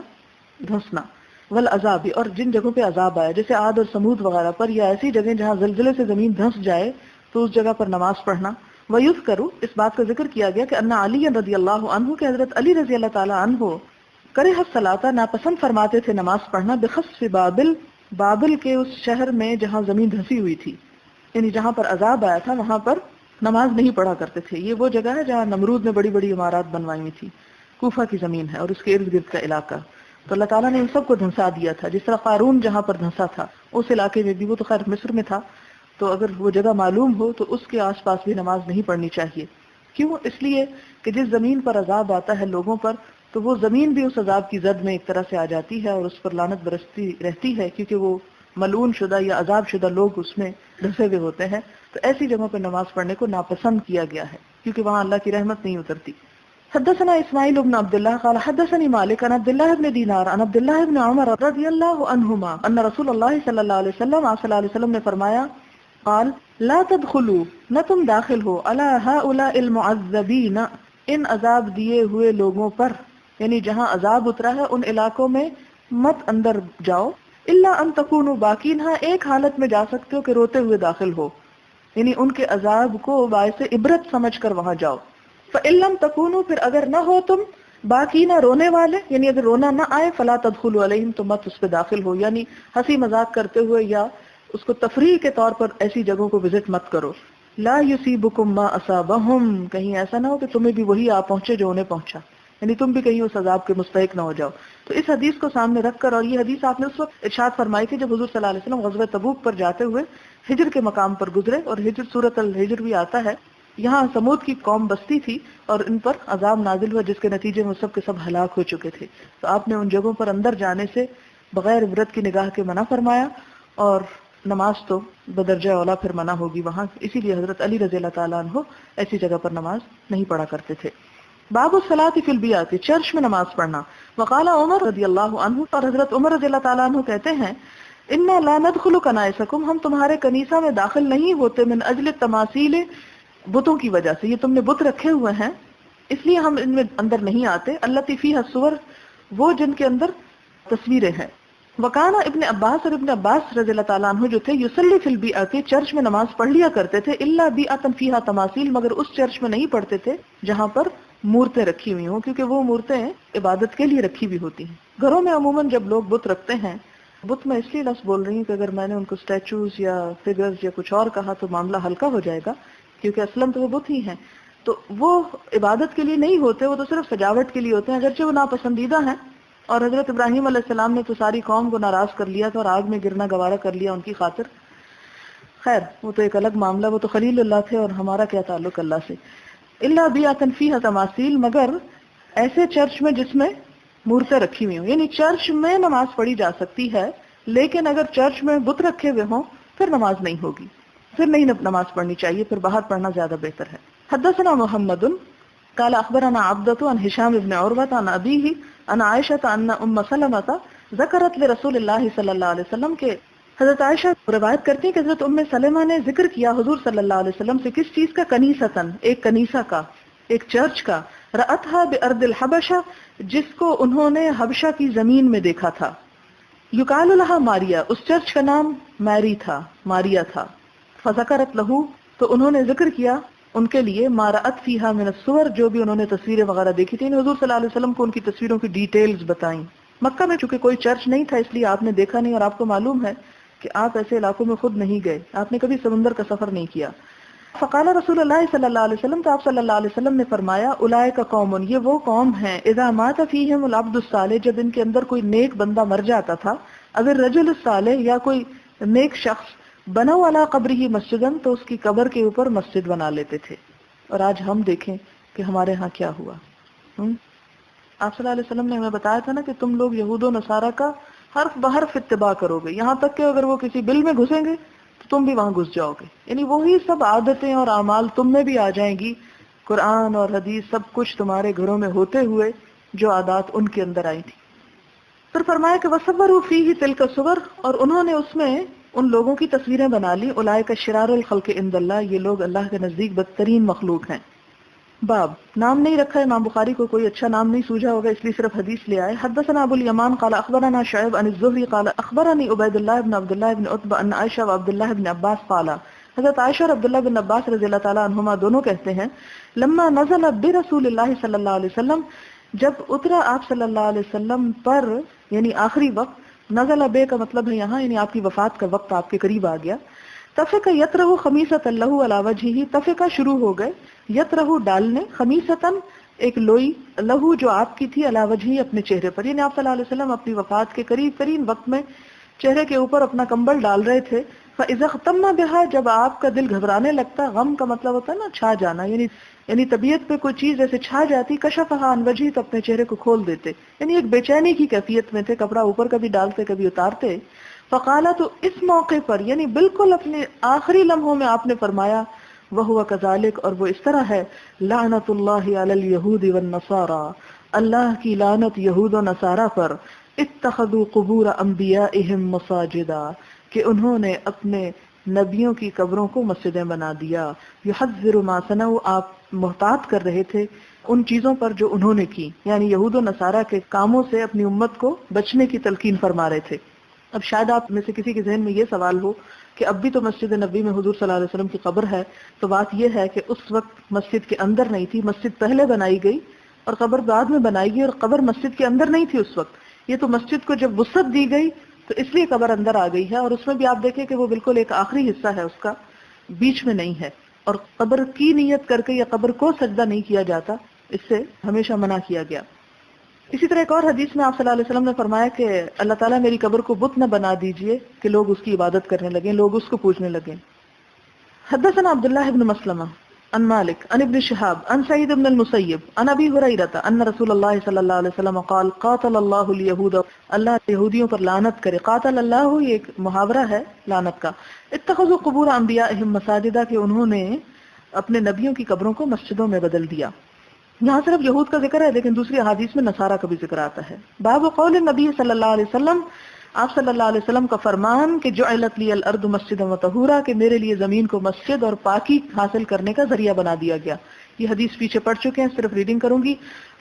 دھسنا. والعذاب، اور جن جگہوں پہ عذاب آیا جیسے عاد اور سمود وغیرہ پر، یا ایسی جگہ جہاں زلزلے سے زمین دھس جائے تو اس جگہ پر نماز پڑھنا. وَيُذْكَرُ، اس بات کا ذکر کیا گیا کہ ان علی رضی اللہ عنہ، کہ حضرت علی رضی اللہ تعالی عنہ کرہ الصلاۃ، ناپسند فرماتے تھے نماز پڑھنا، بخسف بابل، بابل کے اس شہر میں جہاں زمین دھسی ہوئی تھی، یعنی جہاں پر عذاب آیا تھا وہاں پر نماز نہیں پڑھا کرتے تھے. یہ وہ جگہ ہے جہاں نمرود نے بڑی بڑی عمارات بنوائی ہوئی تھی، کوفہ کی زمین ہے اور اس کے ارد گرد کا علاقہ. تو اللہ تعالیٰ نے ان سب کو دھنسا دیا تھا، جس طرح قارون جہاں پر دھنسا تھا اس علاقے میں بھی، وہ تو خیر مصر میں تھا، تو اگر وہ جگہ معلوم ہو تو اس کے آس پاس بھی نماز نہیں پڑھنی چاہیے. کیوں؟ اس لیے کہ جس زمین پر عذاب آتا ہے لوگوں پر، تو وہ زمین بھی اس عذاب کی زد میں ایک طرح سے آ جاتی ہے اور اس پر لعنت برستی رہتی ہے، کیونکہ وہ ملعون شدہ یا عذاب شدہ لوگ اس میں دھسے ہوئے ہوتے ہیں. تو ایسی جگہوں پہ نماز پڑھنے کو ناپسند کیا گیا ہے کیونکہ وہاں اللہ کی رحمت نہیں اترتی. حدثنا اسماعیل بن عبد الله قال حدثني مالك عن عبد الله بن دينار عن عبد الله بن عمر رضي الله عنهما ان رسول الله صلى الله عليه وسلم، آپ صلی اللہ علیہ وسلم نے فرمایا، قال لا تدخلوا، نہ تم داخل ہو، على هؤلاء المعذبين، ان عذاب دیے ہوئے لوگوں پر، یعنی جہاں عذاب اترا ہے ان علاقوں میں مت اندر جاؤ، الا ان تكونوا باقین، ہاں ایک حالت میں جا سکتے ہو کہ روتے ہوئے داخل ہو، یعنی ان کے عذاب کو باعث عبرت سمجھ کر وہاں جاؤ. فَإِن لَمْ تَكُونُوا، پھر اگر نہ ہو تم باقینا رونے والے، یعنی اگر رونا نہ آئے، فَلَا تَدْخُلُوا عَلَيْهِمْ، تو مت اس پہ داخل ہو، یعنی ہنسی مذاق کرتے ہوئے یا اس کو تفریح کے طور پر ایسی جگہوں کو وزٹ مت کرو. لا يُصِيبُكُم مَّا أَصَابَهُمْ، کہیں ایسا نہ ہو کہ تمہیں بھی وہی آ پہنچے جو انہیں پہنچا. یعنی تم بھی کہیں اس عذاب کے مستحق نہ ہو جاؤ. تو اس حدیث کو سامنے رکھ کر، اور یہ حدیث آپ نے اس وقت ارشاد فرمائی تھی جب حضور صلی اللہ علیہ وسلم غزوہ تبوک پر جاتے ہوئے ہجر کے مقام پر گزرے، اور ہجر سورۃ الحجر بھی آتا ہے. یہاں سمود کی قوم بستی تھی اور ان پر عذاب نازل ہوا جس کے نتیجے میں سب کے سب ہلاک ہو چکے تھے. تو آپ نے ان جگہوں پر اندر جانے سے بغیر عبرت کی نگاہ کے منع فرمایا، اور نماز تو بدرجہ اولا پھر منع ہوگی وہاں. اسی لیے حضرت علی رضی اللہ تعالیٰ عنہ ایسی جگہ پر نماز نہیں پڑھا کرتے تھے. باب الصلاۃ فی البیات، چرچ میں نماز پڑھنا. وقال عمر رضی اللہ عنہ، اور حضرت عمر رضی اللہ تعالیٰ عنہ کہتے ہیں انا لا ندخل کنائسکم، ہم تمہارے کنیسہ میں داخل نہیں ہوتے، من اجل التماثیل، بتوں کی وجہ سے، یہ تم نے بت رکھے ہوئے ہیں اس لیے ہم ان میں اندر نہیں آتے. التی فیہا الصور، وہ جن کے اندر تصویریں ہیں. وکانا ابن عباس، اور ابن عباس رضی اللہ تعالیٰ عنہ جو تھے، یصلی فی البیعۃ، چرچ میں نماز پڑھ لیا کرتے تھے، الا بیعۃ فیہا تماثیل، مگر اس چرچ میں نہیں پڑھتے تھے جہاں پر مورتیں رکھی ہوئی ہوں، کیونکہ وہ مورتیں عبادت کے لیے رکھی ہوئی ہوتی ہیں. گھروں میں عموماً جب لوگ بت رکھتے ہیں، بت میں اس لیے لفظ بول رہی ہوں کہ اگر میں نے ان کو اسٹیچوز یا فگرز یا کچھ اور کہا تو معاملہ ہلکا ہو جائے گا، کیونکہ اصلاً تو وہ بت ہی ہیں. تو وہ عبادت کے لیے نہیں ہوتے، وہ تو صرف سجاوٹ کے لیے ہوتے ہیں، اگرچہ وہ ناپسندیدہ ہیں. اور حضرت ابراہیم علیہ السلام نے تو ساری قوم کو ناراض کر لیا تھا اور آگ میں گرنا گوارا کر لیا ان کی خاطر. خیر وہ تو ایک الگ معاملہ، وہ تو خلیل اللہ تھے اور ہمارا کیا تعلق اللہ سے. الا بیعۃ فیہا تماثیل، مگر ایسے چرچ میں جس میں مورتیں رکھی ہوئی ہوں. یعنی چرچ میں نماز پڑھی جا سکتی ہے، لیکن اگر چرچ میں بت رکھے ہوئے ہوں پھر نماز نہیں ہوگی، پھر نہیں نماز پڑھنی چاہیے، پھر باہر پڑھنا زیادہ بہتر ہے. حدثنا محمد قال اخبرنا عبدة عن هشام بن عروة عن ابيه عن عائشة ان ام سلمة ذکرت لرسول اللہ صلی اللہ علیہ وسلم کے حضرت عائشہ روایت کرتی ہیں کہ حضرت ام سلمہ نے ذکر کیا حضور صلی اللہ علیہ وسلم سے کس چیز کا؟ کنیستن، ایک کنیسہ کا، ایک چرچ کا. رأتها بأرض الحبشہ، جس کو انہوں نے حبشہ کی زمین میں دیکھا تھا. یقال لها ماریا، اس چرچ کا نام میری تھا، ماریا تھا. فذکرت لہو، تو انہوں نے ذکر کیا ان کے لیے، ما رأت فیہا من الصور، جو بھی انہوں نے تصویریں وغیرہ دیکھی تھی. حضور صلی اللہ علیہ وسلم کو ان کی تصویروں کی ڈیٹیلز بتائیں. مکہ میں چونکہ کوئی چرچ نہیں تھا اس لیے آپ نے دیکھا نہیں، اور آپ کو معلوم ہے کہ آپ ایسے علاقوں میں خود نہیں گئے، آپ نے کبھی سمندر کا سفر نہیں کیا. فقال رسول اللہ صلی اللہ علیہ وسلم، تو آپ صلی اللہ علیہ وسلم نے فرمایا، اولئک قوم، یہ وہ قوم ہیں، اذا مات فیہم العبد الصالح، جب ان کے اندر کوئی نیک بندہ مر جاتا تھا، اگر الرجل الصالح، یا کوئی نیک شخص، بنوا علی قبرہ مسجدن، تو اس کی قبر کے اوپر مسجد بنا لیتے تھے. اور آج ہم دیکھیں کہ ہمارے ہاں کیا ہوا. آپ صلی اللہ علیہ وسلم نے ہمیں بتایا تھا نا کہ تم لوگ یہود و نصارہ کا حرف بحرف اتباع کرو گے، یہاں تک کہ اگر وہ کسی بل میں گھسیں گے تو تم بھی وہاں گھس جاؤ گے. یعنی وہی سب عادتیں اور اعمال تم میں بھی آ جائیں گی. قرآن اور حدیث سب کچھ تمہارے گھروں میں ہوتے ہوئے جو عادات ان کے اندر آئی تھی. پھر فرمایا کہ وَصَوَّرُوا فِيهِ تِلْكَ الصُّوَرَ، اور انہوں نے اس میں ان لوگوں کی تصویریں بنا لی. اولئک شرار الخلق عند اللہ، یہ لوگ اللہ کے نزدیک بدترین مخلوق ہیں. باب، نام نہیں رکھا، امام بخاری کو کوئی اچھا نام نہیں سوجا ہوگا اس لیے صرف حدیث لے آئے. حدثنا ابو الیمان قال اخبرنا شعیب عن الزہری قال اخبرنی عبید اللہ بن عبد اللہ بن عتبہ ان عائشہ و عبد اللہ بن عباس قال، حضرت عائشہ اور عبداللہ بن عباس رضی اللہ تعالیٰ عنہما دونوں کہتے ہیں، لما نزل برسول اللہ صلی اللہ علیہ وسلم، جب اترا آپ صلی اللہ علیہ وسلم پر، یعنی آخری وقت، نزل بے کا مطلب ہے یہاں یعنی آپ کی وفات کا وقت آپ کے قریب آ گیا. تفقہ یترہ خمیسۃ لہ علی وجہہ، تفقہ شروع ہو گئے، یترہ ڈالنے، خمیسۃ ایک لوئی، لہو جو آپ کی تھی، علی وجہہ اپنے چہرے پر. یعنی آپ صلی اللہ علیہ وسلم اپنی وفات کے قریب ترین وقت میں چہرے کے اوپر اپنا کمبل ڈال رہے تھے. فاذا اختم بها، جب آپ کا دل گھبرانے لگتا، غم کا مطلب ہوتا ہے نا چھا جانا، یعنی طبیعت پہ کوئی چیز ایسے چھا جاتی، کشفها عن وجہہ، تو اپنے چہرے کو کھول دیتے. یعنی ایک بے چینی کی کیفیت میں تھے، کپڑا اوپر کبھی ڈالتے کبھی اتارتے. فقالا، تو اس موقع پر یعنی بالکل اپنے آخری لمحوں میں آپ نے فرمایا، وَهُوَ كَذَلِكَ، اور وہ اس طرح ہے، لعنت اللہ علی الیہود والنصارى، اللہ کی لعنت یہود و نصارہ پر، اتخذوا قبور انبیائہم مساجدا، کہ انہوں نے اپنے نبیوں کی قبروں کو مسجدیں بنا دیا. یحذر ما صنعوا، آپ محتاط کر رہے تھے ان چیزوں پر جو انہوں نے کی، یعنی یہود و نصارہ کے کاموں سے اپنی امت کو بچنے کی تلقین فرما رہے تھے. اب شاید آپ میں سے کسی کے ذہن میں یہ سوال ہو کہ اب بھی تو مسجد نبی میں حضور صلی اللہ علیہ وسلم کی قبر ہے. تو بات یہ ہے کہ اس وقت مسجد کے اندر نہیں تھی، مسجد پہلے بنائی گئی اور قبر بعد میں بنائی گئی، اور قبر مسجد کے اندر نہیں تھی اس وقت. یہ تو مسجد کو جب وسعت دی گئی تو اس لیے قبر اندر آ گئی ہے، اور اس میں بھی آپ دیکھیں کہ وہ بالکل ایک آخری حصہ ہے اس کا، بیچ میں نہیں ہے. اور قبر کی نیت کر کے یا قبر کو سجدہ نہیں کیا جاتا، اس سے ہمیشہ منع کیا گیا۔ اسی طرح ایک اور حدیث میں آپ صلی اللہ علیہ وسلم نے فرمایا کہ اللہ تعالیٰ میری قبر کو بت نہ بنا دیجئے کہ لوگ اس کی عبادت کرنے لگیں، لوگ اس کو پوجنے لگیں۔ حدثنا عبد الله بن مسلمة عن مالك عن ابن شهاب عن سعيد بن المسيب عن ابي هريرة ان رسول الله صلى الله عليه وسلم قال قاتل الله اليهود، اللہ یہودیوں پر لعنت کرے۔ قاتل اللہ یہ ایک محاورہ ہے لعنت کا۔ اتخذوا قبور انبیائهم مساجدا، کہ انہوں نے اپنے نبیوں کی قبروں کو مسجدوں میں بدل دیا۔ یہاں صرف یہود کا ذکر ہے، لیکن دوسری احادیث میں نصارہ کا بھی ذکر آتا ہے۔ باب قول نبی صلی اللہ علیہ وسلم، آپ صلی اللہ علیہ وسلم کا فرمان کہ جعلت لی الارض مسجدا وطہورا، کہ میرے لیے زمین کو مسجد اور پاکی حاصل کرنے کا ذریعہ بنا دیا گیا۔ یہ حدیث پیچھے پڑھ چکے ہیں، صرف ریڈنگ کروں گی۔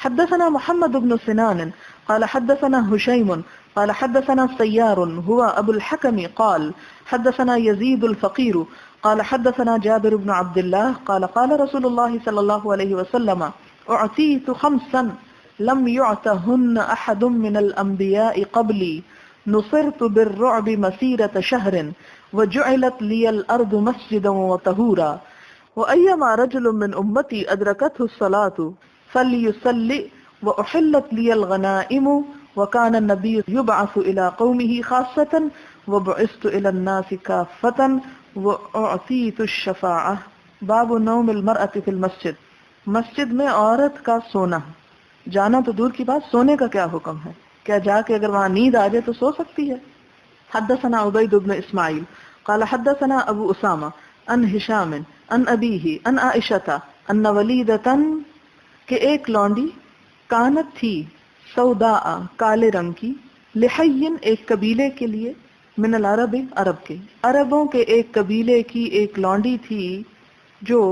حدثنا محمد بن سنان قال حدثنا هشيم قال حدثنا سيار هو ابو الحكم قال حدثنا يزيد الفقير قال حدثنا جابر بن عبد الله قال قال رسول الله صلى الله عليه وسلم اعطيت خمسا لم يعطهن احد من الانبياء قبلي، نصرت بالرعب مسيرة شهر وجعلت لي الارض مسجدا وطهورا، وايما رجل من امتي ادركته الصلاة فليصلي، واحلت لي الغنائم، وكان النبي يبعث الى قومه خاصة وبعثت الى الناس كافة، واعطيت الشفاعة۔ باب نوم المرأة في المسجد، مسجد میں عورت کا سونا، جانا تو دور کی بات، سونے کا کیا حکم ہے؟ کیا جا کے اگر وہاں نیند آ جائے تو سو سکتی ہے؟ حدثنا عبید بن اسماعیل قال حدثنا ابو اسامہ عن ہشام عن ابیہ عن عائشہ ان ولیدۃ، کہ ایک لونڈی، کانت تھی، سوداء کالے رنگ کی، لحی ایک قبیلے کے لیے، من العرب عرب کے، عربوں کے ایک قبیلے کی ایک لونڈی تھی جو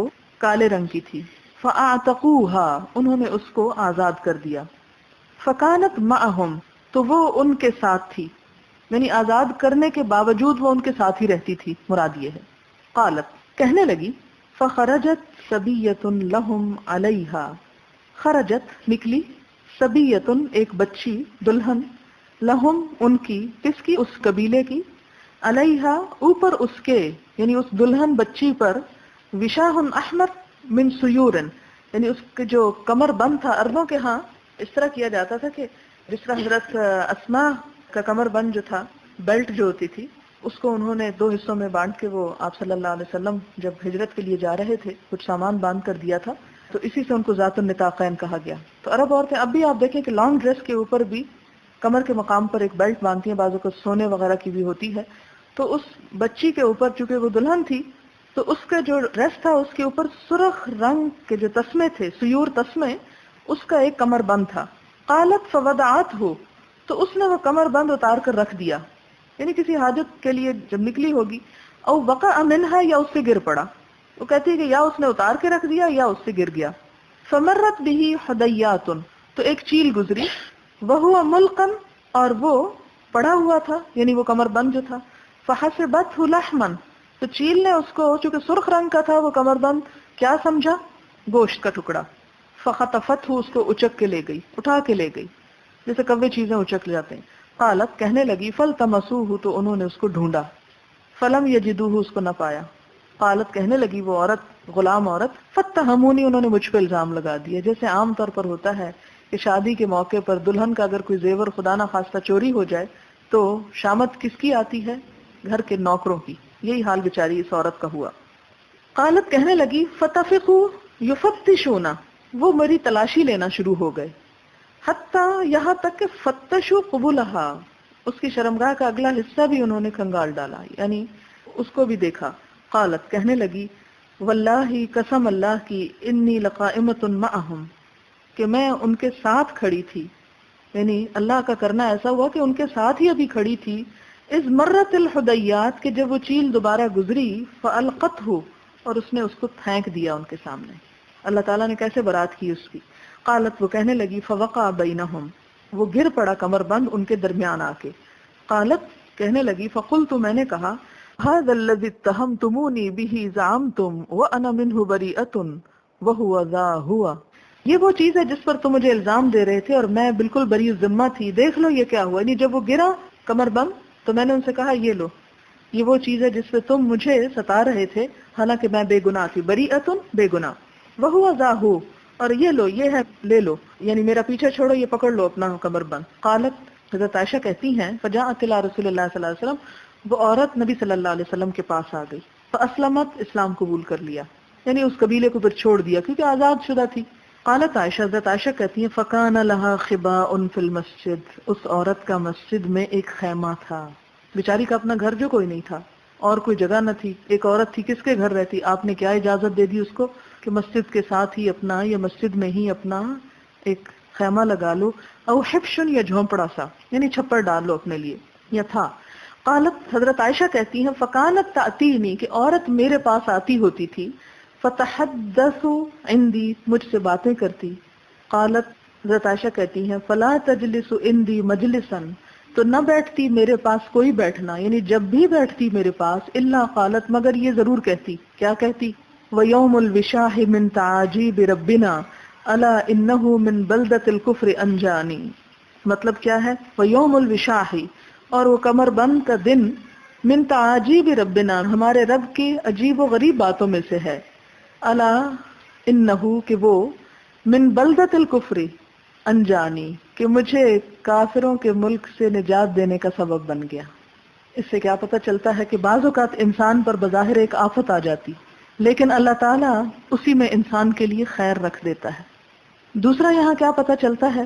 کالے رنگ کی تھی، فاعتقوها، انہوں نے اس کو آزاد کر دیا، فکانت معہم، تو وہ ان کے ساتھ تھی، یعنی آزاد کرنے کے باوجود وہ ان کے ساتھ ہی رہتی تھی، مراد یہ ہے۔ قالت، کہنے لگی، فخرجت صبیۃ لہم علیہا، خرجت نکلی، صبیۃ ایک بچی، دلہن، لہم ان کی، کس کی؟ اس قبیلے کی، علیہا اوپر اس کے، یعنی اس دلہن بچی پر، وشاہ احمر من سیور، یعنی اس کے جو کمر بند تھا، عربوں کے ہاں اس طرح کیا جاتا تھا کہ جس طرح حضرت اسماء کا کمر بند جو تھا، بیلٹ جو ہوتی تھی، اس کو انہوں نے دو حصوں میں بانٹ کے، وہ آپ صلی اللہ علیہ وسلم جب ہجرت کے لیے جا رہے تھے کچھ سامان باندھ کر دیا تھا، تو اسی سے ان کو ذات النطاقین کہا گیا۔ تو عرب عورتیں اب بھی آپ دیکھیں کہ لانگ ڈریس کے اوپر بھی کمر کے مقام پر ایک بیلٹ باندھتی ہیں، بعضوں کو سونے وغیرہ کی بھی ہوتی ہے۔ تو اس بچی کے اوپر، چونکہ وہ دلہن تھی، تو اس کا جو ڈریس تھا اس کے اوپر سرخ رنگ کے جو تسمے تھے، سیور تسمے، اس کا ایک کمر بند تھا۔ قالت فوضعته، تو اس نے وہ کمر بند اتار کر رکھ دیا، یعنی کسی حاجت کے لیے جب نکلی ہوگی، او وقع منها، یا اس سے گر پڑا۔ وہ کہتی ہے کہ یا اس نے اتار کے رکھ دیا یا اس سے گر گیا۔ فمرت به حدیات، تو ایک چیل گزری، وهو ملقن، اور وہ پڑا ہوا تھا، یعنی وہ کمر بند جو تھا، فحسبته لحما، تو چیل نے اس کو، چونکہ سرخ رنگ کا تھا وہ کمر بند، کیا سمجھا؟ گوشت کا ٹکڑا۔ فخطفته، اس کو اچک کے لے گئی، اٹھا کے لے گئی، جیسے کوے چیزیں اچک جاتے ہیں۔ قالت، کہنے لگی، فلتمسوه، تو انہوں نے اس کو ڈھونڈا، فلم یجدوه، اس کو نہ پایا۔ قالت، کہنے لگی وہ عورت، غلام عورت، فتہمونی، انہوں نے مجھ پہ الزام لگا دیا، جیسے عام طور پر ہوتا ہے کہ شادی کے موقع پر دلہن کا اگر کوئی زیور خدا نہ خواستہ چوری ہو جائے تو شامت کس کی آتی ہے؟ گھر کے نوکروں کی۔ یہی حال بیچاری اس عورت کا ہوا۔ قالت، کہنے لگی، فتفقوا یفتشون، وہ میری تلاشی لینا شروع ہو گئے، حتیٰ، یہاں تک کہ فتشوا قبولہا، اس کی شرمگاہ کا اگلا حصہ بھی انہوں نے کھنگال ڈالا، یعنی اس کو بھی دیکھا۔ قالت، کہنے لگی، واللہ، قسم اللہ کی، انی لقائمۃ معہم، کہ میں ان کے ساتھ کھڑی تھی، یعنی اللہ کا کرنا ایسا ہوا کہ ان کے ساتھ ہی ابھی کھڑی تھی، اس مرت الحدیات، کہ جب وہ چیل دوبارہ گزری، فالقتہ، اور اس نے اس کو پھینک دیا ان کے سامنے۔ اللہ تعالیٰ نے کیسے برات کی اس کی۔ قالت، وہ کہنے لگی، فوقع بینہم، وہ گر پڑا کمر بند ان کے درمیان آ کے۔ قالت، کہنے لگی، فقلت، میں نے کہا، هذا الذي اتهمتموني به زعمتم وانا منه بريئة وهو ذا هو، یہ وہ چیز ہے جس پر تم مجھے الزام دے رہے تھے اور میں بالکل بری ذمہ تھی، دیکھ لو یہ کیا ہوا۔ یعنی جب وہ گرا کمر بند تو میں نے ان سے کہا، یہ لو، یہ وہ چیز ہے جس پہ تم مجھے ستا رہے تھے، حالانکہ میں بے گناہ تھی، بریئۃ، بے گناہ، وہو ذا ہو، اور یہ لو، یہ ہے، لے لو، یعنی میرا پیچھا چھوڑو، یہ پکڑ لو اپنا کمر بند. قالت، حضرت عائشہ کہتی ہیں فجاءت الى رسول اللہ صلی اللہ علیہ وسلم، وہ عورت نبی صلی اللہ علیہ وسلم کے پاس آ گئی. فاسلمت، اسلام قبول کر لیا، یعنی اس قبیلے کو پھر چھوڑ دیا کیونکہ آزاد شدہ تھی. قالت عائشہ، حضرت عائشہ کہتی ہیں فکان لها خباء فی المسجد، اس عورت کا مسجد میں ایک خیمہ تھا. بیچاری کا اپنا گھر جو کوئی نہیں تھا اور کوئی جگہ نہ تھی، ایک عورت تھی، کس کے گھر رہتی؟ آپ نے کیا اجازت دے دی اس کو کہ مسجد کے ساتھ ہی اپنا یا مسجد میں ہی اپنا ایک خیمہ لگا لو، او حبشن، یا جھونپڑا سا، یعنی چھپر ڈال لو اپنے لیے، یا تھا. قالت، حضرت عائشہ کہتی ہیں فکانت تأتینی، کہ عورت میرے پاس آتی ہوتی تھی، فتحدث عندی، مجھ سے باتیں کرتی. قالت، حضرت عائشہ کہتی ہیں فلا تجلس عندی مجلسا، تو نہ بیٹھتی میرے پاس کوئی بیٹھنا، یعنی جب بھی بیٹھتی میرے پاس، الا قالت، مگر یہ ضرور کہتی. کیا کہتی؟ وَيَوْمُ الْوِشَاحِ مِنْ تَعَاجِيبِ رَبِّنَا أَلَا إِنَّهُ مِنْ بَلْدَةِ الْكُفْرِ أَنْجَانِي. مطلب کیا ہے؟ وَيَوْمُ الْوِشَاحِ، اور وہ کمر بند کا دن، من تعاجیب ربنا، ہمارے رب کی عجیب و غریب باتوں میں سے ہے. الا انہو، کہ وہ، من بلدۃ الکفر انجانی، کہ مجھے کافروں کے ملک سے نجات دینے کا سبب بن گیا. اس سے کیا پتہ چلتا ہے کہ بعض اوقات انسان پر بظاہر ایک آفت آ جاتی، لیکن اللہ تعالیٰ اسی میں انسان کے لیے خیر رکھ دیتا ہے. دوسرا یہاں کیا پتہ چلتا ہے؟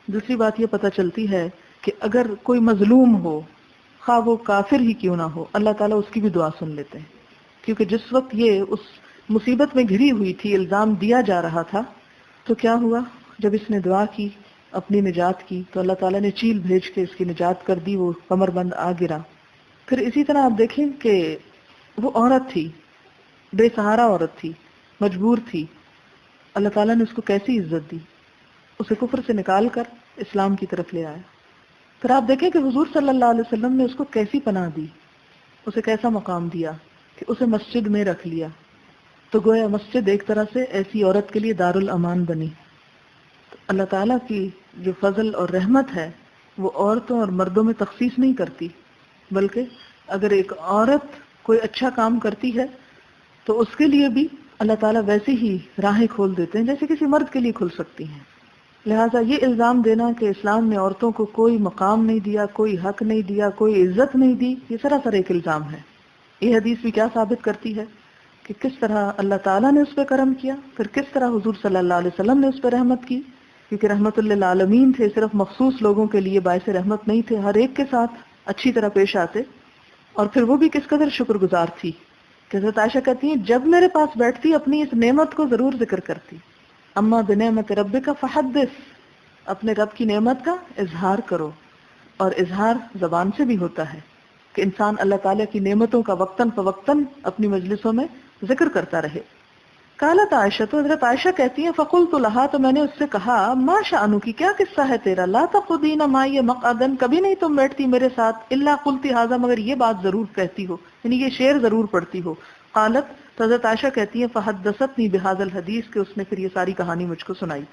دوسری بات یہ پتہ چلتی ہے کہ اگر کوئی مظلوم ہو، خواہ وہ کافر ہی کیوں نہ ہو، اللہ تعالیٰ اس کی بھی دعا سن لیتے ہیں. کیونکہ جس وقت یہ اس مصیبت میں گھری ہوئی تھی، الزام دیا جا رہا تھا، تو کیا ہوا؟ جب اس نے دعا کی، اپنی نجات کی، تو اللہ تعالیٰ نے چیل بھیج کے اس کی نجات کر دی، وہ کمر بند آ گرا. پھر اسی طرح آپ دیکھیں کہ وہ عورت تھی، بے سہارا عورت تھی، مجبور تھی، اللہ تعالیٰ نے اس کو کیسی عزت دی، اسے کفر سے نکال کر اسلام کی طرف لے آیا. پھر آپ دیکھیں کہ حضور صلی اللہ علیہ وسلم نے اس کو کیسی پناہ دی، اسے کیسا مقام دیا کہ اسے مسجد میں رکھ لیا. تو گویا مسجد ایک طرح سے ایسی عورت کے لیے دارالامان بنی. تو اللہ تعالیٰ کی جو فضل اور رحمت ہے وہ عورتوں اور مردوں میں تخصیص نہیں کرتی، بلکہ اگر ایک عورت کوئی اچھا کام کرتی ہے تو اس کے لیے بھی اللہ تعالیٰ ویسے ہی راہیں کھول دیتے ہیں جیسے کسی مرد کے لیے کھل سکتی ہیں. لہٰذا یہ الزام دینا کہ اسلام نے عورتوں کو کوئی مقام نہیں دیا، کوئی حق نہیں دیا، کوئی عزت نہیں دی، یہ سراسر ایک الزام ہے. یہ حدیث بھی کیا ثابت کرتی ہے کہ کس طرح اللہ تعالیٰ نے اس پہ کرم کیا، پھر کس طرح حضور صلی اللہ علیہ وسلم نے اس پہ رحمت کی، کیونکہ رحمت للعالمین تھے، صرف مخصوص لوگوں کے لیے باعث رحمت نہیں تھے، ہر ایک کے ساتھ اچھی طرح پیش آتے. اور پھر وہ بھی کس قدر شکر گزار تھی کہ حضرت عائشہ کہتی ہیں جب میرے پاس بیٹھتی اپنی اس نعمت کو ضرور ذکر کرتی. اما بنعمت ربک فحدث، اپنے رب کی نعمت کا اظہار کرو. اور اظہار زبان سے بھی ہوتا ہے کہ انسان اللہ تعالیٰ کی نعمتوں کا وقتاً فوقتاً اپنی مجلسوں میں ذکر کرتا رہے. قالت عائشہ، تو حضرت عائشہ کہتی ہیں فقلت لها، تو میں نے اس سے کہا ما شأنک، کیا قصہ ہے تیرا، لا تقعدین معی مقعدا، کبھی نہیں تم بیٹھتی میرے ساتھ، الا قلت ھذا، مگر یہ بات ضرور کہتی ہو، یعنی یہ شعر ضرور پڑھتی ہو. قالت، تو حضرت عائشہ کہتی ہیں فحدثتنی بہذا الحدیث، کہ اس نے پھر یہ ساری کہانی مجھ کو سنائی.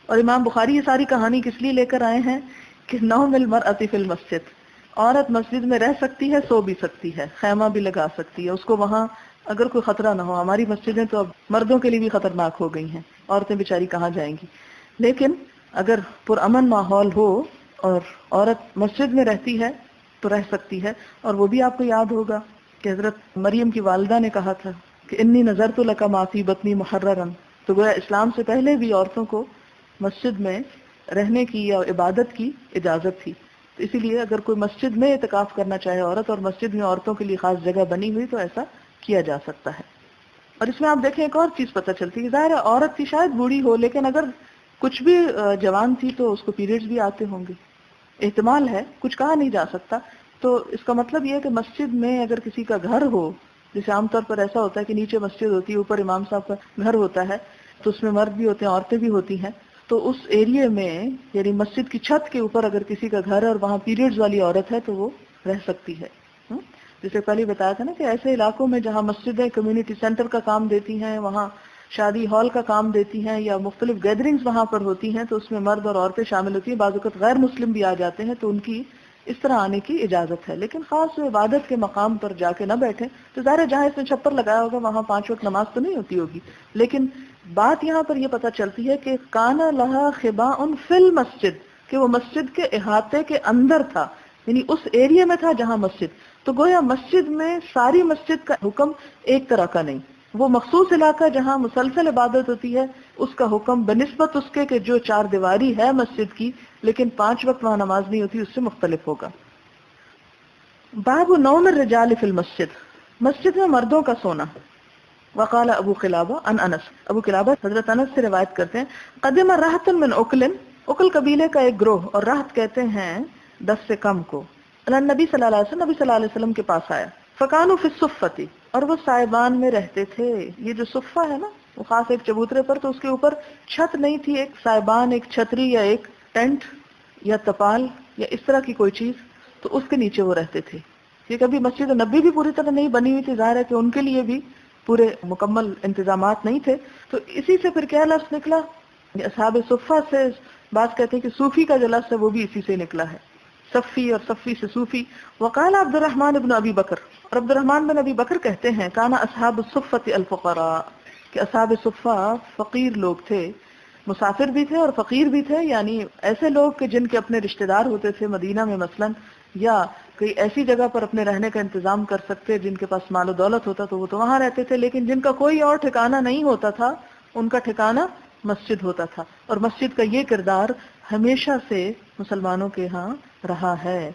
اور امام بخاری یہ ساری کہانی کس لیے لے کر آئے ہیں کہ نوم المرأۃ فی المسجد، عورت مسجد میں رہ سکتی ہے، سو بھی سکتی ہے، خیمہ بھی لگا سکتی ہے، اس کو وہاں اگر کوئی خطرہ نہ ہو. ہماری مسجدیں تو اب مردوں کے لیے بھی خطرناک ہو گئی ہیں، عورتیں بیچاری کہاں جائیں گی. لیکن اگر پرامن ماحول ہو اور عورت مسجد میں رہتی ہے تو رہ سکتی ہے. اور وہ بھی آپ کو یاد ہوگا کہ حضرت مریم کی والدہ نے کہا تھا کہ انی نظرت لک ما فی بطنی محررا. تو گویا اسلام سے پہلے بھی عورتوں کو مسجد میں رہنے کی یا عبادت کی اجازت تھی. تو اسی لیے اگر کوئی مسجد میں اعتکاف کرنا چاہے عورت، اور مسجد میں عورتوں کے لیے خاص جگہ بنی ہوئی، تو ایسا کیا جا سکتا ہے. اور اس میں آپ دیکھیں ایک اور چیز پتہ چلتی ہے، ظاہر ہے عورت تھی، شاید بوڑھی ہو، لیکن اگر کچھ بھی جوان تھی تو اس کو پیریڈز بھی آتے ہوں گے، احتمال ہے، کچھ کہا نہیں جا سکتا. تو اس کا مطلب یہ ہے کہ مسجد میں اگر کسی کا گھر ہو، جیسے عام طور پر ایسا ہوتا ہے کہ نیچے مسجد ہوتی ہے، اوپر امام صاحب کا گھر ہوتا ہے، تو اس میں مرد بھی ہوتے ہیں، عورتیں بھی ہوتی ہیں. تو اس ایریے میں یعنی مسجد کی چھت کے اوپر اگر کسی کا گھر ہے اور وہاں پیریڈز والی عورت ہے تو وہ رہ سکتی ہے. جیسے پہلے بتایا تھا نا کہ ایسے علاقوں میں جہاں مسجدیں کمیونٹی سینٹر کا کام دیتی ہیں، وہاں شادی ہال کا کام دیتی ہیں، یا مختلف گیدرنگز وہاں پر ہوتی ہیں، تو اس میں مرد اور عورتیں شامل ہوتی ہیں. بعض اوقات غیر مسلم بھی آ جاتے ہیں تو ان کی اس طرح آنے کی اجازت ہے، لیکن خاص عبادت کے مقام پر جا کے نہ بیٹھیں. تو ظاہر ہے جہاں اس نے چھپر لگایا ہوگا وہاں 5 وقت نماز تو نہیں ہوتی ہوگی، لیکن بات یہاں پر یہ پتہ چلتی ہے کہ کان لہا خباء فی المسجد، کہ وہ مسجد کے احاطے کے اندر تھا، یعنی اس ایریا میں تھا جہاں مسجد. تو گویا مسجد میں ساری مسجد کا حکم ایک طرح کا نہیں، وہ مخصوص علاقہ جہاں مسلسل عبادت ہوتی ہے اس کا حکم بنسبت اس کے کہ جو 4 دیواری ہے مسجد کی لیکن 5 وقت وہاں نماز نہیں ہوتی اس سے مختلف ہوگا. باب نوم الرجال فی المسجد، مسجد میں مردوں کا سونا. وقال ابو قلابہ عن انس، ابو قلابہ حضرت انس سے روایت کرتے ہیں قدم رہط من اکل، اکل قبیلے کا ایک گروہ، اور رہط کہتے ہیں 10 سے کم کو، نبی صلی اللہ علیہ وسلم، نبی صلی اللہ علیہ وسلم کے پاس آیا. فکانوا فی الصفۃ، اور وہ سائبان میں رہتے تھے. یہ جو صفہ ہے نا وہ خاص ایک چبوترے پر، تو اس کے اوپر چھت نہیں تھی، ایک سائبان، ایک چھتری یا ایک ٹینٹ یا تپال یا اس طرح کی کوئی چیز، تو اس کے نیچے وہ رہتے تھے. یہ کبھی مسجد نبی بھی پوری طرح نہیں بنی ہوئی تھی، ظاہر ہے کہ ان کے لیے بھی پورے مکمل انتظامات نہیں تھے. تو اسی سے پھر کیا لفظ نکلا، اصحاب صفہ سے بات کہتے ہیں کہ صوفی کا جو لفظ ہے وہ بھی اسی سے نکلا ہے، صفی اور صفی سے صوفی. وقال عبد الرحمن ابن ابی بکر، اور عبد الرحمن بن ابی بکر کہتے ہیں کانا اصحاب الصفۃ الفقراء، کہ اصحاب صفہ فقیر لوگ تھے، مسافر بھی تھے اور فقیر بھی تھے، یعنی ایسے لوگ کہ جن کے اپنے رشتہ دار ہوتے تھے مدینہ میں مثلا، یا کوئی ایسی جگہ پر اپنے رہنے کا انتظام کر سکتے جن کے پاس مال و دولت ہوتا تو وہ تو وہاں رہتے تھے، لیکن جن کا کوئی اور ٹھکانہ نہیں ہوتا تھا ان کا ٹھکانہ مسجد ہوتا تھا. اور مسجد کا یہ کردار ہمیشہ سے مسلمانوں کے ہاں رہا ہے.